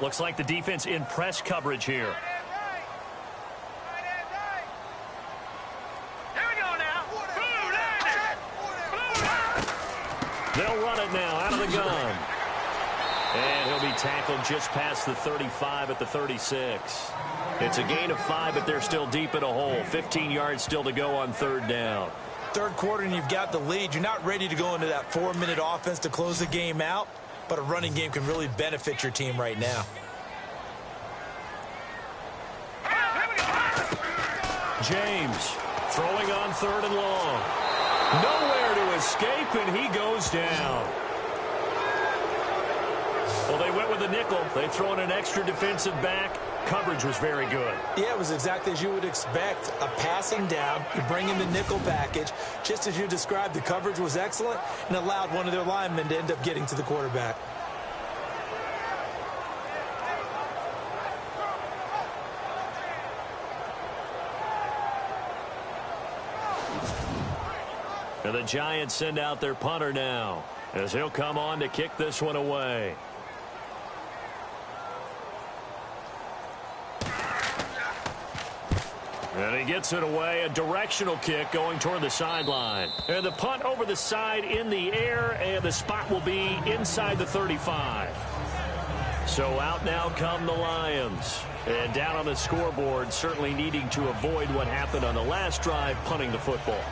Looks like the defense in press coverage here. They'll run it now out of the gun. And he'll be tackled just past the 35 at the 36. It's a gain of 5, but they're still deep in a hole. 15 yards still to go on 3rd down. Third quarter and you've got the lead. You're not ready to go into that 4-minute offense to close the game out, but a running game can really benefit your team right now. James throwing on 3rd and long. Nowhere to escape, and he goes down. Well, they went with a nickel. They throw in an extra defensive back. Coverage was very good. Yeah, it was exactly as you would expect. A passing down, you bring in the nickel package. Just as you described, the coverage was excellent and allowed one of their linemen to end up getting to the quarterback. And the Giants send out their punter now, as he'll come on to kick this one away. And he gets it away, a directional kick going toward the sideline. And the punt over the side in the air, and the spot will be inside the 35. So out now come the Lions. And down on the scoreboard, certainly needing to avoid what happened on the last drive, punting the football.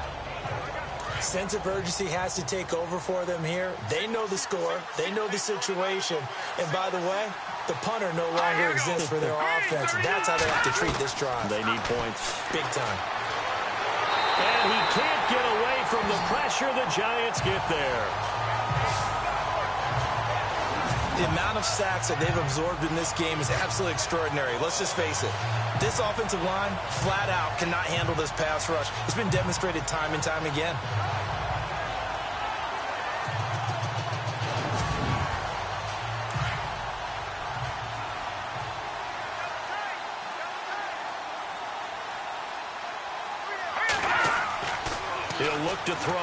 Sense of urgency has to take over for them here. They know the score. They know the situation. And by the way, the punter no longer exists for their offense. That's how they have to treat this drive. They need points. Big time. And he can't get away from the pressure. The Giants get there. The amount of sacks that they've absorbed in this game is absolutely extraordinary. Let's just face it. This offensive line, flat out, cannot handle this pass rush. It's been demonstrated time and time again. He'll look to throw.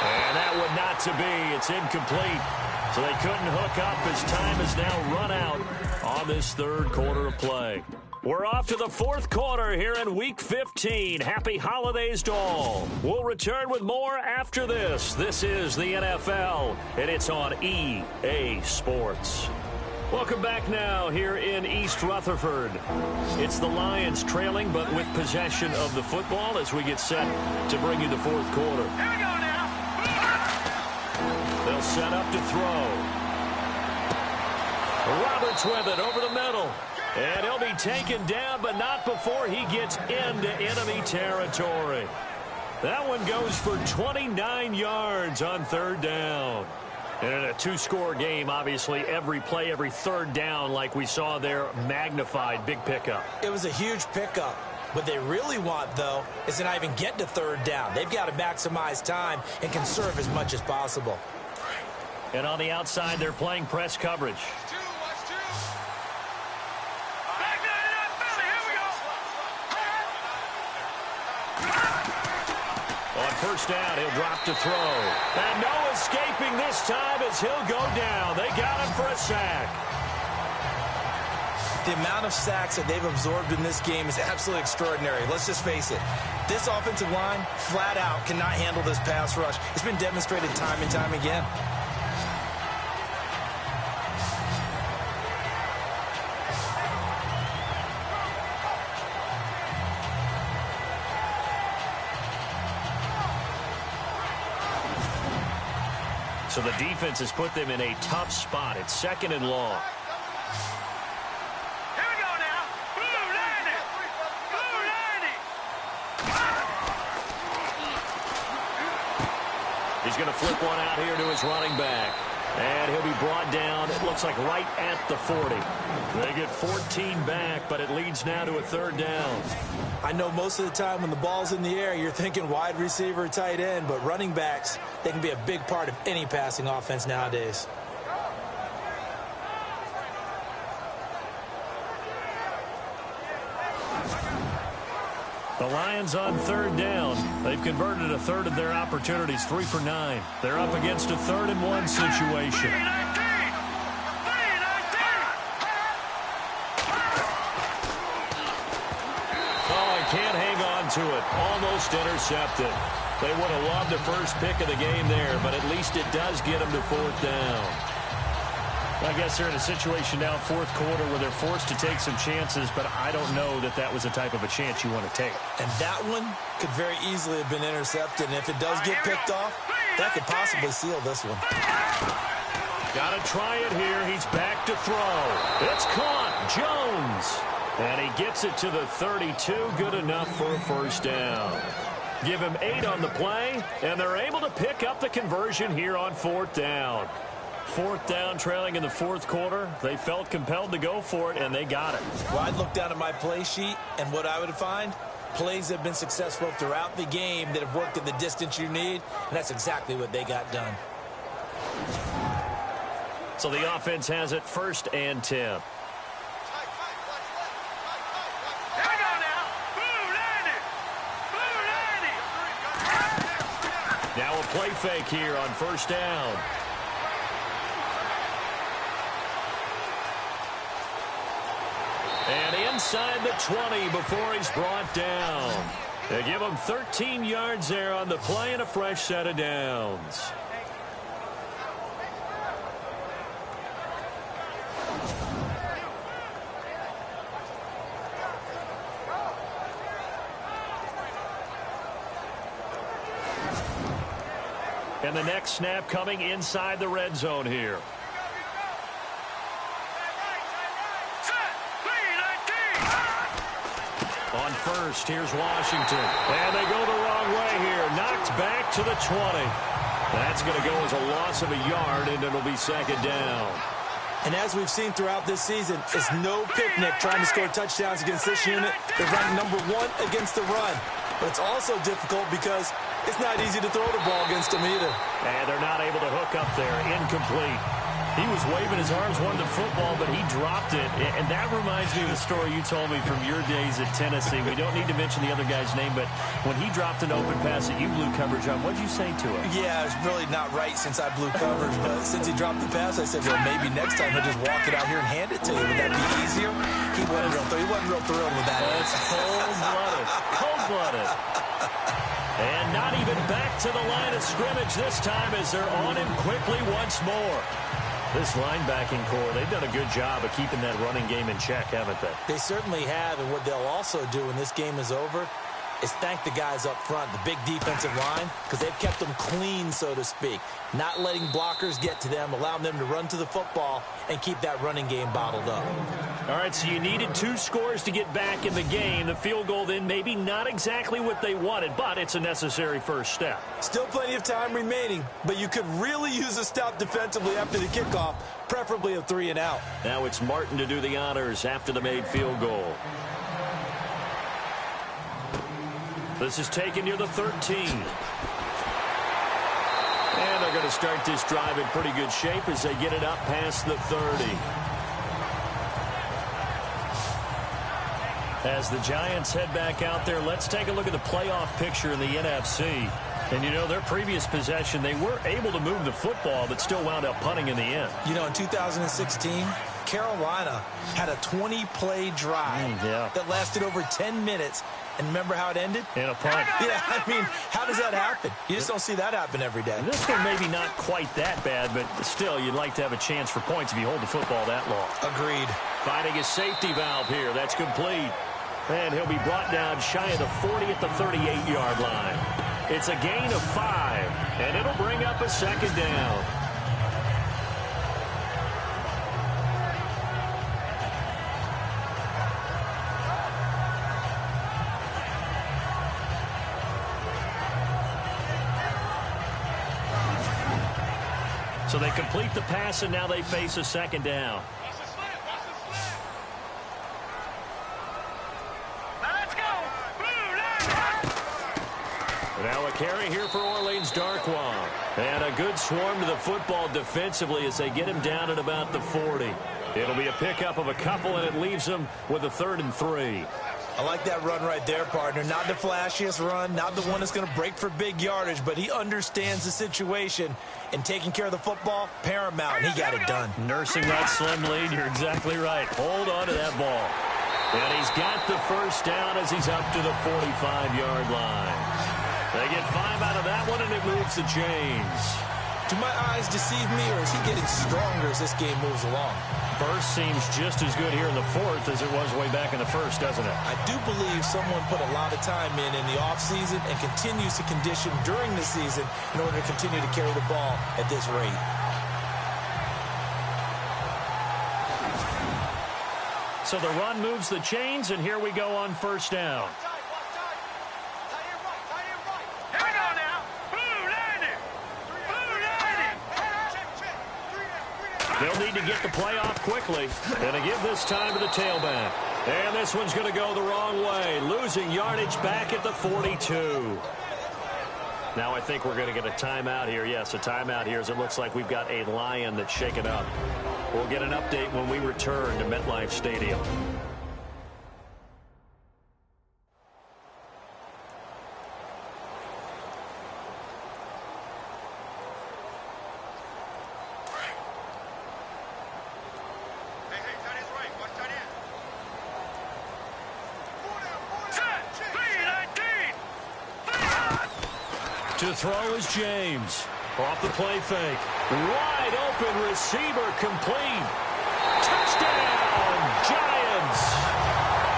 And that one not to be. It's incomplete. So they couldn't hook up as time has now run out on this 3rd quarter of play. We're off to the 4th quarter here in Week 15. Happy holidays to all. We'll return with more after this. This is the NFL, and it's on EA Sports. Welcome back now here in East Rutherford. It's the Lions trailing, but with possession of the football as we get set to bring you the 4th quarter. Here we go now. They'll set up to throw. Roberts with it over the middle. And he'll be taken down, but not before he gets into enemy territory. That one goes for 29 yards on third down. And in a two-score game, obviously, every play, every third down, like we saw there, magnified. Big pickup. It was a huge pickup. What they really want, though, is to not even get to third down. They've got to maximize time and conserve as much as possible. And on the outside, they're playing press coverage. On first down, he'll drop to throw. And no escaping this time as he'll go down. They got him for a sack. The amount of sacks that they've absorbed in this game is absolutely extraordinary. Let's just face it. This offensive line, flat out, cannot handle this pass rush. It's been demonstrated time and time again. So the defense has put them in a tough spot. It's second and long. Here we go now. Blue Lightning. Blue Lightning. He's going to flip one out here to his running back. And he'll be brought down, it looks like right at the 40. They get 14 back, but it leads now to a third down. I know most of the time when the ball's in the air, you're thinking wide receiver, tight end, but running backs, they can be a big part of any passing offense nowadays. The Lions on third down. They've converted a third of their opportunities, 3 for 9. They're up against a 3rd-and-1 situation. Can't hang on to it. Almost intercepted. They would have loved the first pick of the game there, but at least it does get them to 4th down. I guess they're in a situation now, 4th quarter, where they're forced to take some chances, but I don't know that that was the type of a chance you want to take. And that one could very easily have been intercepted, and if it does get picked off, that could possibly seal this one. Got to try it here. He's back to throw. It's caught. Jones. And he gets it to the 32, good enough for a first down. Give him 8 on the play, and they're able to pick up the conversion here on 4th down. 4th down, trailing in the 4th quarter. They felt compelled to go for it, and they got it. Well, I'd look down at my play sheet, and what I would find, plays have been successful throughout the game that have worked at the distance you need, and that's exactly what they got done. So the offense has it 1st and 10. Now a play fake here on 1st down. And inside the 20 before he's brought down. They give him 13 yards there on the play and a fresh set of downs. And the next snap coming inside the red zone here. On first, here's Washington. And they go the wrong way here. Knocked back to the 20. That's going to go as a loss of a yard, and it'll be 2nd down. And as we've seen throughout this season, it's no picnic trying to score touchdowns against this unit. They're ranked number 1 against the run. But it's also difficult because it's not easy to throw the ball against them either. And they're not able to hook up there. Incomplete. He was waving his arms, wanted the football, but he dropped it. And that reminds me of the story you told me from your days at Tennessee. We don't need to mention the other guy's name, but when he dropped an open pass that you blew coverage on, what did you say to him? Yeah, it's really not right since I blew coverage, but since he dropped the pass, I said, well, maybe next time he'll just walk it out here and hand it to you. Would that be easier? He wasn't real thrilled with that. That's cold-blooded. Cold-blooded. And not even back to the line of scrimmage this time as they're on him quickly once more. This linebacking core, they've done a good job of keeping that running game in check, haven't they? They certainly have, and what they'll also do when this game is over is thank the guys up front, the big defensive line, because they've kept them clean, so to speak. Not letting blockers get to them, allowing them to run to the football and keep that running game bottled up. All right, so you needed 2 scores to get back in the game. The field goal then maybe not exactly what they wanted, but it's a necessary first step. Still plenty of time remaining, but you could really use a stop defensively after the kickoff, preferably a 3-and-out. Now it's Martin to do the honors after the made field goal. This is taken near the 13. And they're going to start this drive in pretty good shape as they get it up past the 30. As the Giants head back out there, let's take a look at the playoff picture in the NFC. And, you know, their previous possession, they were able to move the football, but still wound up punting in the end. You know, in 2016, Carolina had a 20-play drive that lasted over 10 minutes. And remember how it ended? In a punt. Yeah, I mean, how does that happen? You just don't see that happen every day. And this one maybe not quite that bad, but still, you'd like to have a chance for points if you hold the football that long. Agreed. Finding a safety valve here. That's complete. And he'll be brought down shy of the 40 at the 38-yard line. It's a gain of 5, and it'll bring up a second down. So they complete the pass, and now they face a second down. Now a carry here for Orleans Darkwa. And a good swarm to the football defensively as they get him down at about the 40. It'll be a pickup of a couple, and it leaves them with a 3rd and 3. I like that run right there, partner. Not the flashiest run, not the one that's going to break for big yardage, but he understands the situation, and taking care of the football, paramount, and he got it done. Nursing that slim lead, you're exactly right. Hold on to that ball. And he's got the first down as he's up to the 45-yard line. They get 5 out of that one, and it moves the chains. Do my eyes deceive me, or is he getting stronger as this game moves along? First seems just as good here in the 4th as it was way back in the 1st, doesn't it? I do believe someone put a lot of time in the offseason and continues to condition during the season in order to continue to carry the ball at this rate. So the run moves the chains, and here we go on first down. They'll need to get the play off quickly. And to give this time to the tailback. And this one's going to go the wrong way. Losing yardage back at the 42. Now I think we're going to get a timeout here. Yes, a timeout here as it looks like we've got a Lion that's shaken up. We'll get an update when we return to MetLife Stadium. To throw is James. Off the play fake. Wide open receiver complete. Touchdown, Giants.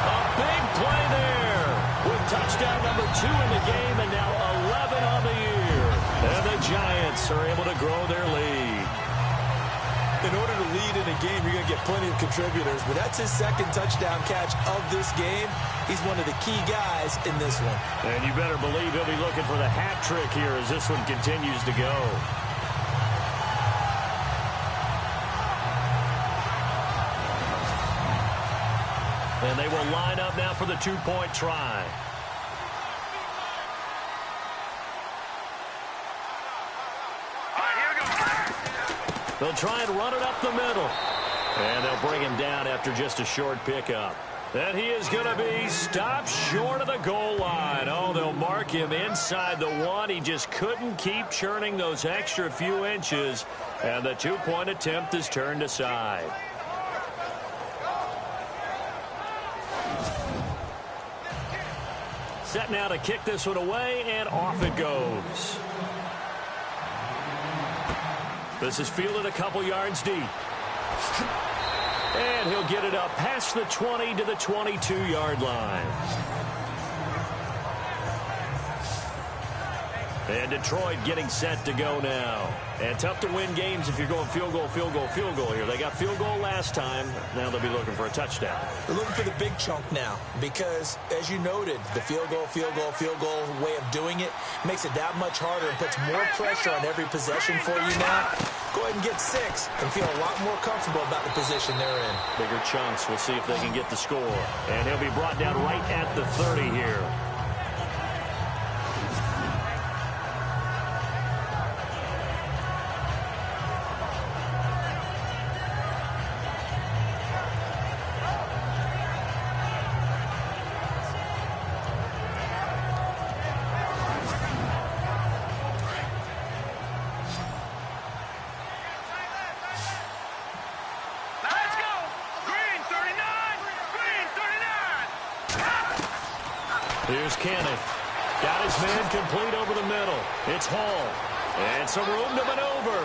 A big play there with touchdown number 2 in the game and now 11 on the year. And the Giants are able to grow their lead. In order to lead in a game, you're going to get plenty of contributors, but that's his 2nd touchdown catch of this game. He's one of the key guys in this one. And you better believe he'll be looking for the hat trick here as this one continues to go. And they will line up now for the 2-point try. They'll try and run it up the middle. And they'll bring him down after just a short pickup. And he is going to be stopped short of the goal line. Oh, they'll mark him inside the 1. He just couldn't keep churning those extra few inches. And the 2-point attempt is turned aside. Set now to kick this one away, and off it goes. This is fielded a couple yards deep. And he'll get it up past the 20 to the 22-yard line. And Detroit getting set to go now. And tough to win games if you're going field goal, field goal, field goal here. They got field goal last time. Now they'll be looking for a touchdown. They're looking for the big chunk now because, as you noted, the field goal way of doing it makes it that much harder and puts more pressure on every possession for you now. Go ahead and get 6 and feel a lot more comfortable about the position they're in. Bigger chunks. We'll see if they can get the score. And he'll be brought down right at the 30 here. Here's Cannon. Got his man complete over the middle. It's Hall. And some room to maneuver.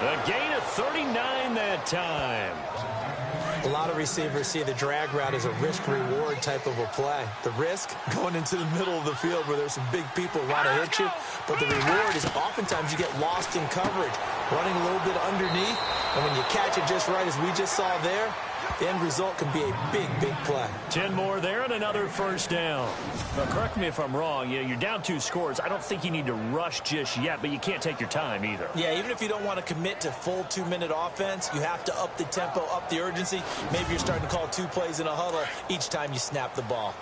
A gain of 39 that time. A lot of receivers see the drag route as a risk-reward type of a play. The risk, going into the middle of the field where there's some big people want to hit you. But the reward is oftentimes you get lost in coverage, running a little bit underneath. And when you catch it just right, as we just saw there, the end result can be a big, big play. 10 more there and another first down. Now, correct me if I'm wrong. You're down 2 scores. I don't think you need to rush just yet, but you can't take your time either. Yeah, even if you don't want to commit to full 2-minute offense, you have to up the tempo, up the urgency. Maybe you're starting to call 2 plays in a huddle each time you snap the ball.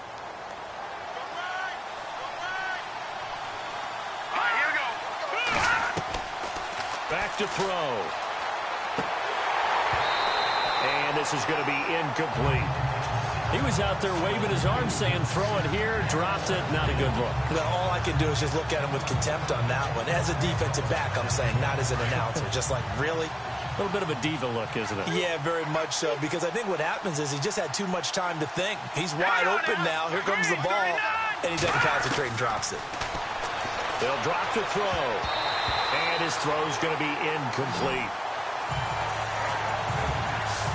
All right, here we go. Back to throw. And this is going to be incomplete. He was out there waving his arms saying, throw it here, dropped it, not a good look. Well, all I can do is just look at him with contempt on that one. As a defensive back, I'm saying, not as an announcer. Just like, really? A little bit of a diva look, isn't it? Yeah, very much so, because I think what happens is he just had too much time to think. He's wide open now. Here comes the ball, and he doesn't concentrate and drops it. They'll drop the throw, and his throw's going to be incomplete.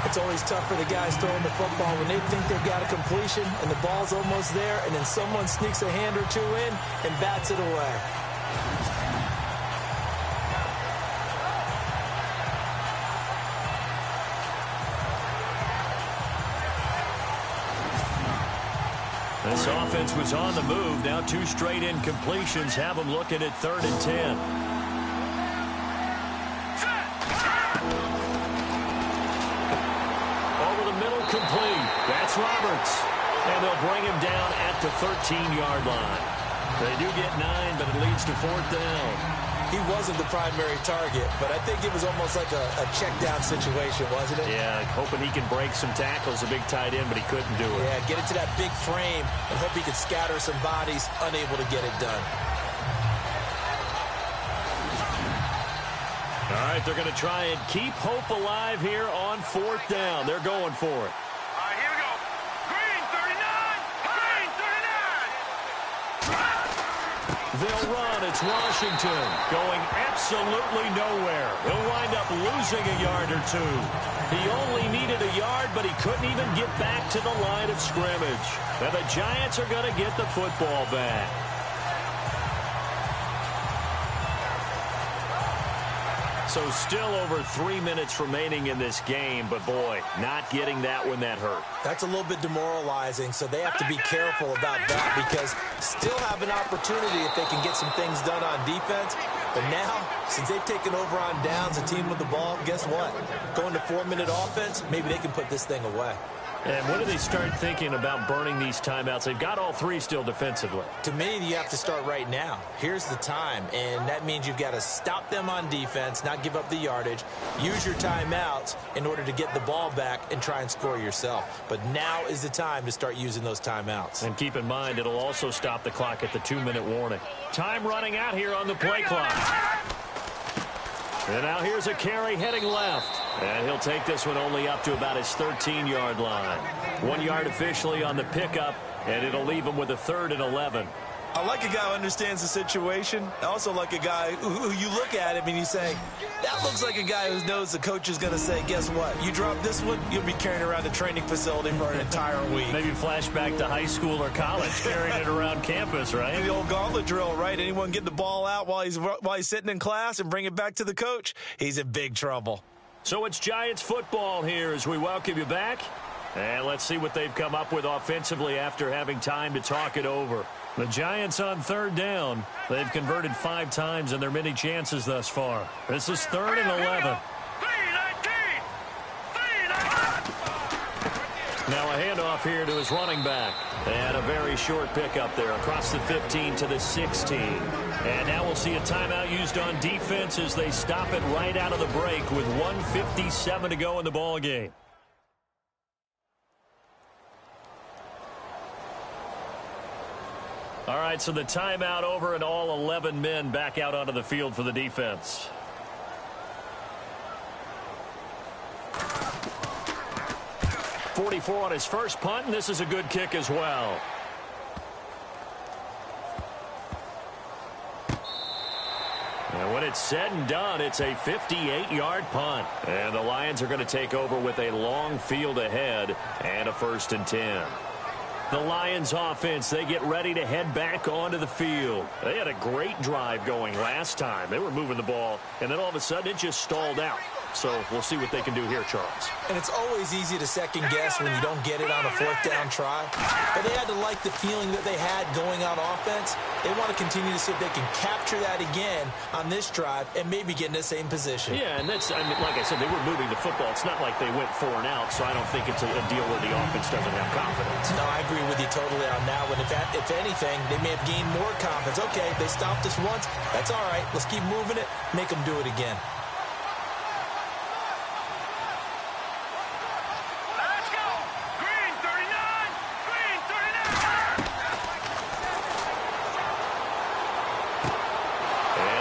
It's always tough for the guys throwing the football when they think they've got a completion and the ball's almost there, and then someone sneaks a hand or 2 in and bats it away. This offense was on the move. Now 2 straight incompletions have them looking at 3rd and 10. Complete. That's Roberts. And they'll bring him down at the 13-yard line. They do get 9, but it leads to 4th down. He wasn't the primary target, but I think it was almost like a check-down situation, wasn't it? Yeah, hoping he can break some tackles, a big tight end, but he couldn't do it. Yeah, get into that big frame and hope he could scatter some bodies, unable to get it done. All right, they're going to try and keep hope alive here on 4th down. They're going for it. All right, here we go. Green 39. Green 39. They'll run. It's Washington going absolutely nowhere. He'll wind up losing a yard or 2. He only needed a yard, but he couldn't even get back to the line of scrimmage. Now the Giants are going to get the football back. So still over 3 minutes remaining in this game, but boy, not getting that one that hurt. That's a little bit demoralizing, so they have to be careful about that because still have an opportunity if they can get some things done on defense. But now, since they've taken over on downs, a team with the ball, guess what? Going to 4-minute offense, maybe they can put this thing away. And when do they start thinking about burning these timeouts? They've got all 3 still defensively. To me, you have to start right now. Here's the time, and that means you've got to stop them on defense, not give up the yardage, use your timeouts in order to get the ball back and try and score yourself. But now is the time to start using those timeouts. And keep in mind, it'll also stop the clock at the 2-minute warning. Time running out here on the play clock. And now here's a carry heading left. And he'll take this one only up to about his 13-yard line. 1 yard officially on the pickup, and it'll leave him with a 3rd and 11. I like a guy who understands the situation. I also like a guy who you look at him and you say, that looks like a guy who knows the coach is going to say, guess what? You drop this one, you'll be carrying around the training facility for an entire week. Maybe flashback to high school or college, carrying it around campus, right? The old gauntlet drill, right? Anyone get the ball out while he's sitting in class and bring it back to the coach, he's in big trouble. So it's Giants football here as we welcome you back. And let's see what they've come up with offensively after having time to talk it over. The Giants on third down. They've converted 5 times in their many chances thus far. This is 3rd and 11. Now a handoff here to his running back. And a very short pickup there across the 15 to the 16. And now we'll see a timeout used on defense as they stop it right out of the break with 1:57 to go in the ball game. All right, so the timeout over and all 11 men back out onto the field for the defense. .44 on his first punt, and this is a good kick as well. And when it's said and done, it's a 58-yard punt. And the Lions are going to take over with a long field ahead and a 1st and 10. The Lions offense, they get ready to head back onto the field. They had a great drive going last time. They were moving the ball, and then all of a sudden it just stalled out. So we'll see what they can do here, Charles. And it's always easy to second guess when you don't get it on a 4th down try. But they had to like the feeling that they had going on offense. They want to continue to see if they can capture that again on this drive and maybe get in the same position. Yeah, and that's, I mean, like I said, they were moving the football. It's not like they went 4 and out, so I don't think it's a deal where the offense doesn't have confidence. No, I agree with you totally on that one. If anything, they may have gained more confidence. Okay, they stopped us once. That's all right. Let's keep moving it. Make them do it again.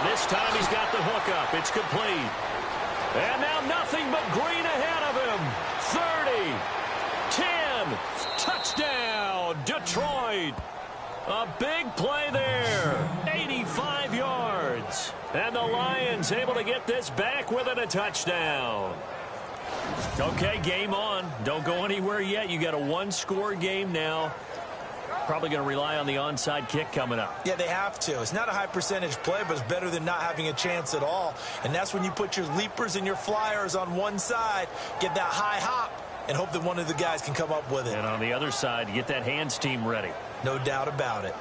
This time he's got the hook up. It's complete. And now nothing but green ahead of him. 30, 10, touchdown, Detroit. A big play there. 85 yards. And the Lions able to get this back within a touchdown. Okay, game on. Don't go anywhere yet. You got a 1-score game now. Probably going to rely on the onside kick coming up. Yeah, they have to. It's not a high percentage play, but it's better than not having a chance at all. And that's when you put your leapers and your flyers on one side, get that high hop, and hope that one of the guys can come up with it. And on the other side, get that hands team ready. No doubt about it.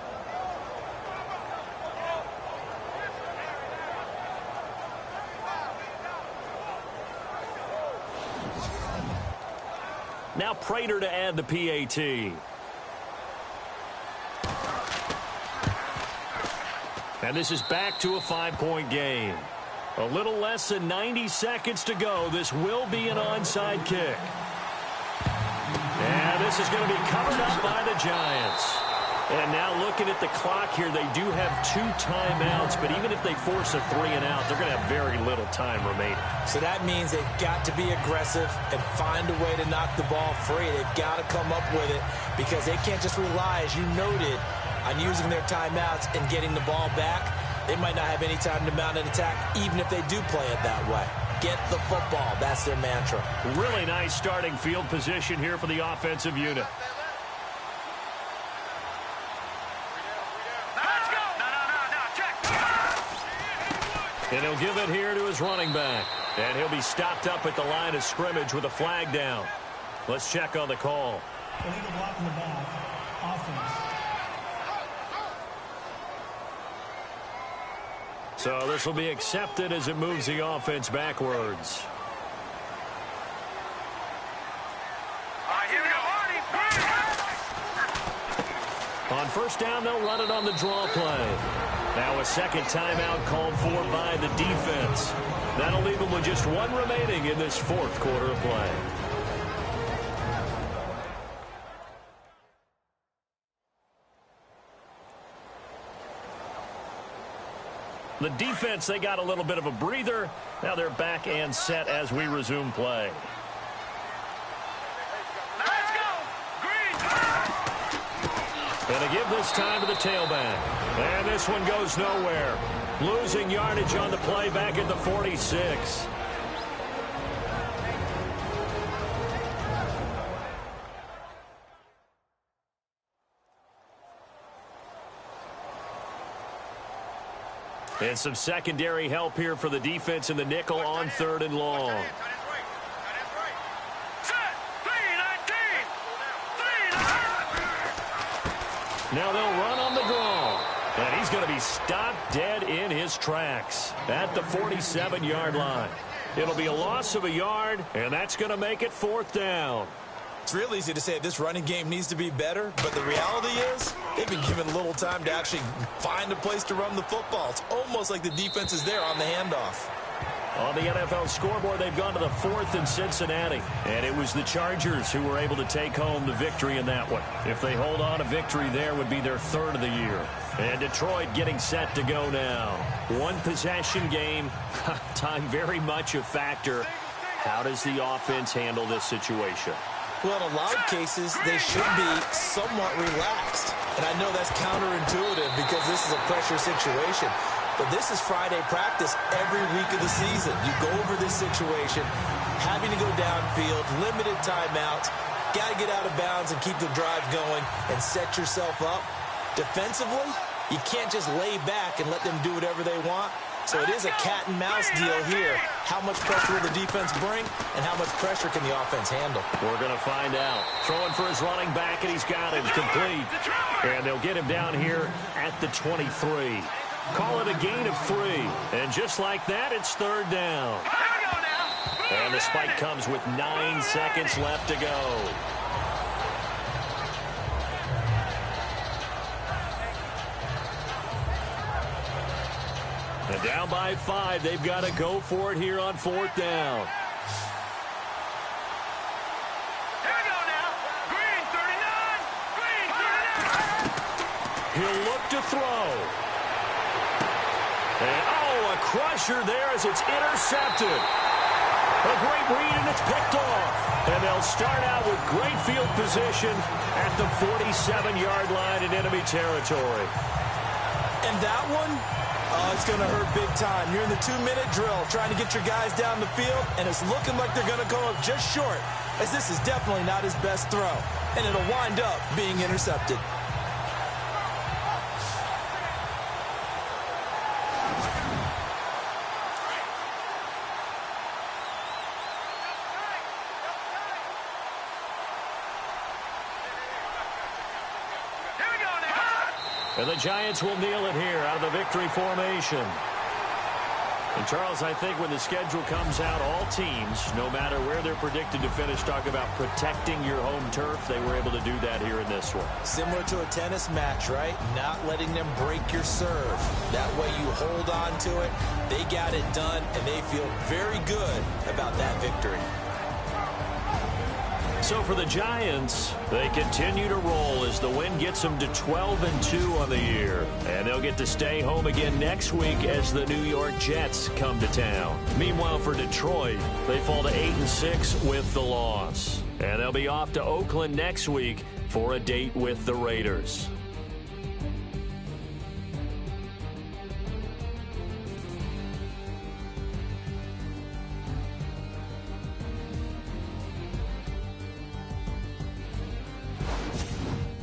Now Prater to add the PAT. And this is back to a 5-point game. A little less than 90 seconds to go. This will be an onside kick. And this is going to be covered up by the Giants. And now looking at the clock here, they do have 2 timeouts, but even if they force a 3 and out, they're going to have very little time remaining. So that means they've got to be aggressive and find a way to knock the ball free. They've got to come up with it because they can't just rely, as you noted, on using their timeouts and getting the ball back. They might not have any time to mount an attack, even if they do play it that way. Get the football. That's their mantra. Really nice starting field position here for the offensive unit. Let's go! No, check! And he'll give it here to his running back. And he'll be stopped up at the line of scrimmage with a flag down. Let's check on the call. Illegal block in the back. Offense. So this will be accepted as it moves the offense backwards. Here we go. On first down, they'll run it on the draw play. Now a second timeout called for by the defense. That'll leave them with just 1 remaining in this 4th quarter of play. The defense, they got a little bit of a breather. Now they're back and set as we resume play. Let's go! Green! And they give this time to the tailback. And this one goes nowhere. Losing yardage on the play back at the 46. And some secondary help here for the defense in the nickel on 3rd and long. Now they'll run on the draw. And he's going to be stopped dead in his tracks at the 47-yard line. It'll be a loss of a yard, and that's going to make it 4th down. It's real easy to say this running game needs to be better, but the reality is they've been given little time to actually find a place to run the football. It's almost like the defense is there on the handoff. On the NFL scoreboard, they've gone to the 4th in Cincinnati. And it was the Chargers who were able to take home the victory in that one. If they hold on, a victory there would be their 3rd of the year. And Detroit getting set to go now. One possession game. Time very much a factor. How does the offense handle this situation? Well, in a lot of cases, they should be somewhat relaxed. And I know that's counterintuitive because this is a pressure situation. But this is Friday practice every week of the season. You go over this situation, having to go downfield, limited timeouts, got to get out of bounds and keep the drive going and set yourself up. Defensively, you can't just lay back and let them do whatever they want. So it is a cat and mouse deal here. How much pressure will the defense bring, and how much pressure can the offense handle? We're going to find out. Throwing for his running back, and he's got it complete. And they'll get him down here at the 23. Call it a gain of 3. And just like that, it's 3rd down. And the spike comes with 9 seconds left to go. And down by 5, they've got to go for it here on 4th down. Here we go now. Green 39. Green 39. He'll look to throw. And, oh, a crusher there as it's intercepted. A great read, and it's picked off. And they'll start out with great field position at the 47-yard line in enemy territory. And that one, it's going to hurt big time. You're in the 2-minute drill trying to get your guys down the field, and it's looking like they're going to go up just short, as this is definitely not his best throw. And it'll wind up being intercepted. And the Giants will kneel it here out of the victory formation. And, Charles, I think when the schedule comes out, all teams, no matter where they're predicted to finish, talk about protecting your home turf. They were able to do that here in this one. Similar to a tennis match, right? Not letting them break your serve. That way you hold on to it. They got it done, and they feel very good about that victory. So for the Giants, they continue to roll as the win gets them to 12-2 on the year. And they'll get to stay home again next week as the New York Jets come to town. Meanwhile, for Detroit, they fall to 8-6 with the loss. And they'll be off to Oakland next week for a date with the Raiders.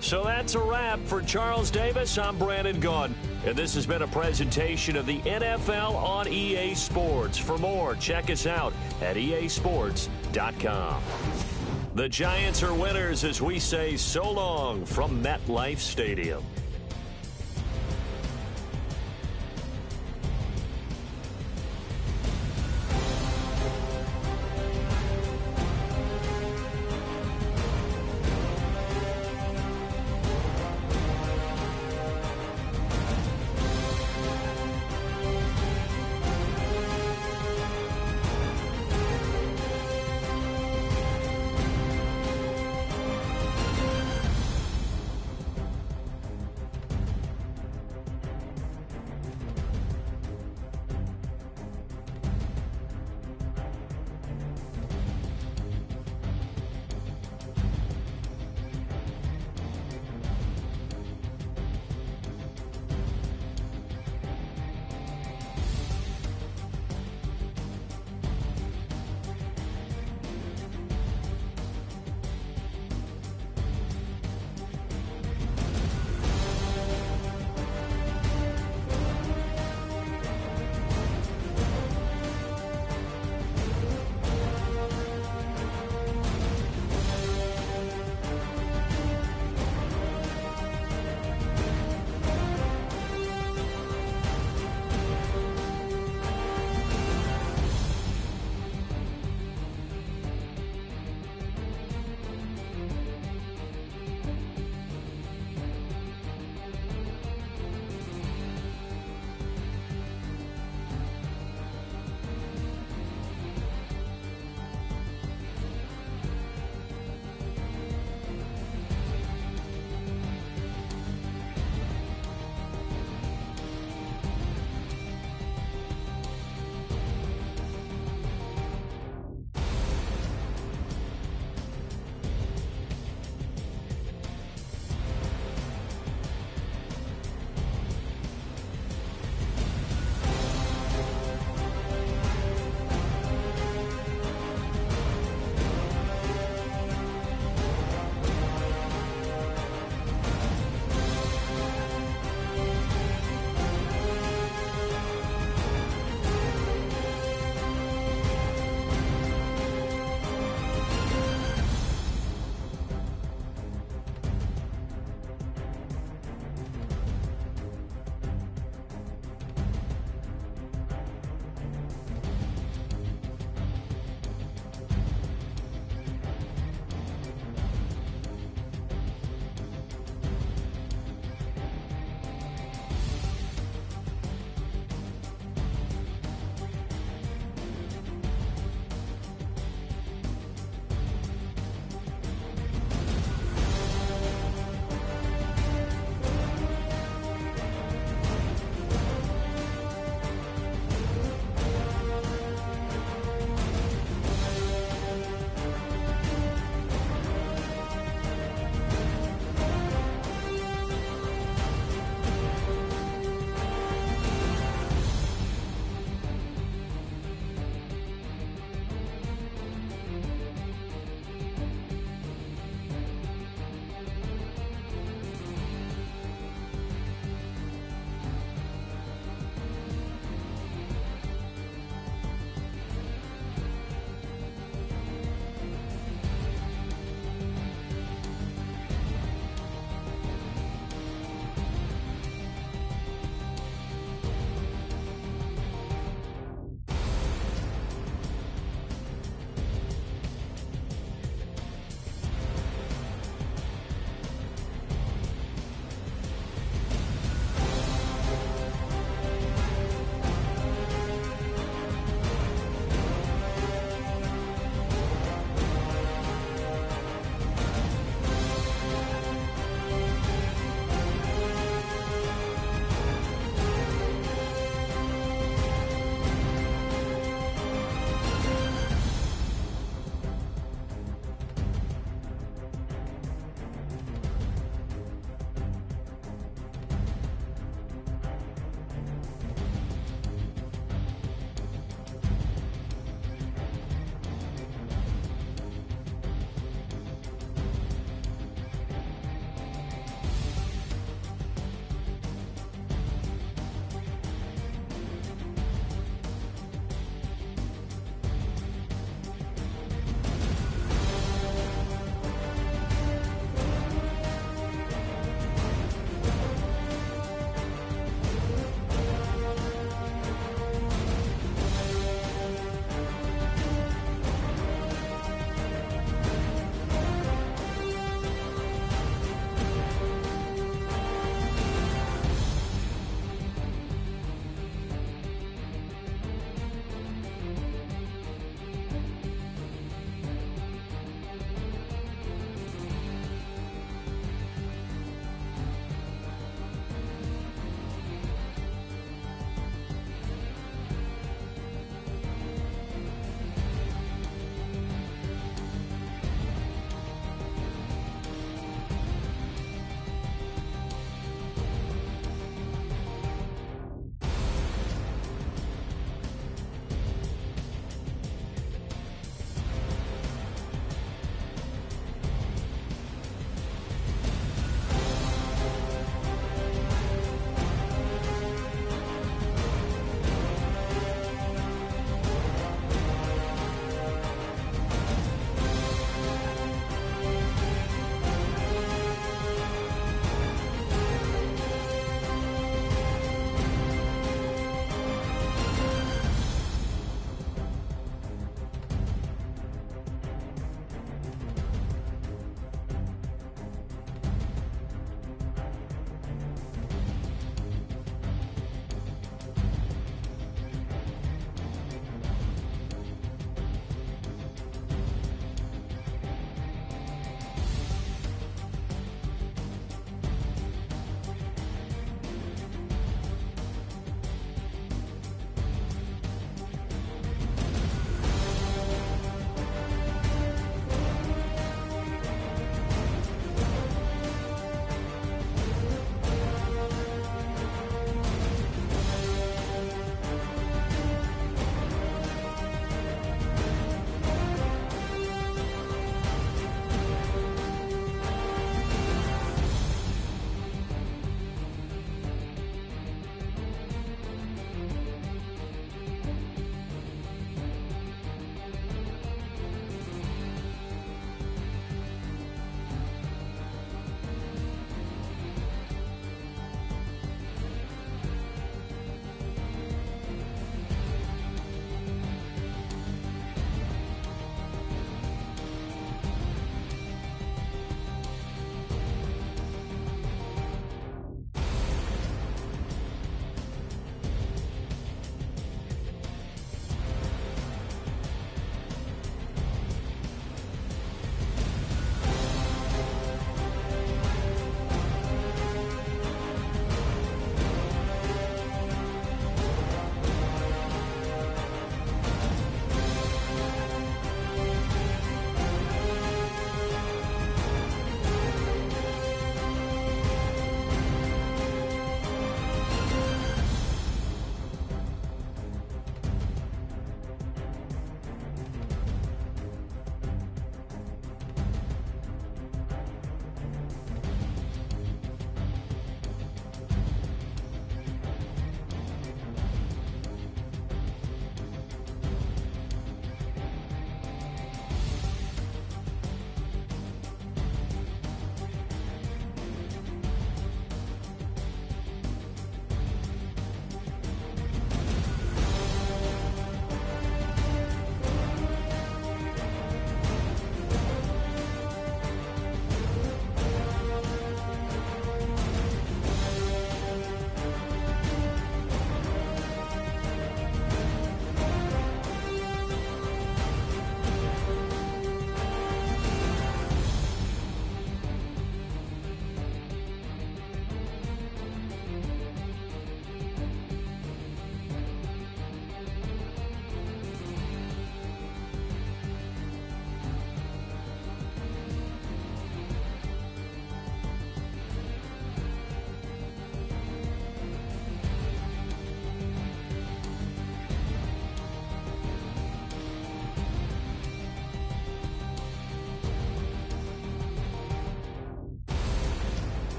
So that's a wrap. For Charles Davis, I'm Brandon Gaudin. And this has been a presentation of the NFL on EA Sports. For more, check us out at easports.com. The Giants are winners as we say so long from MetLife Stadium.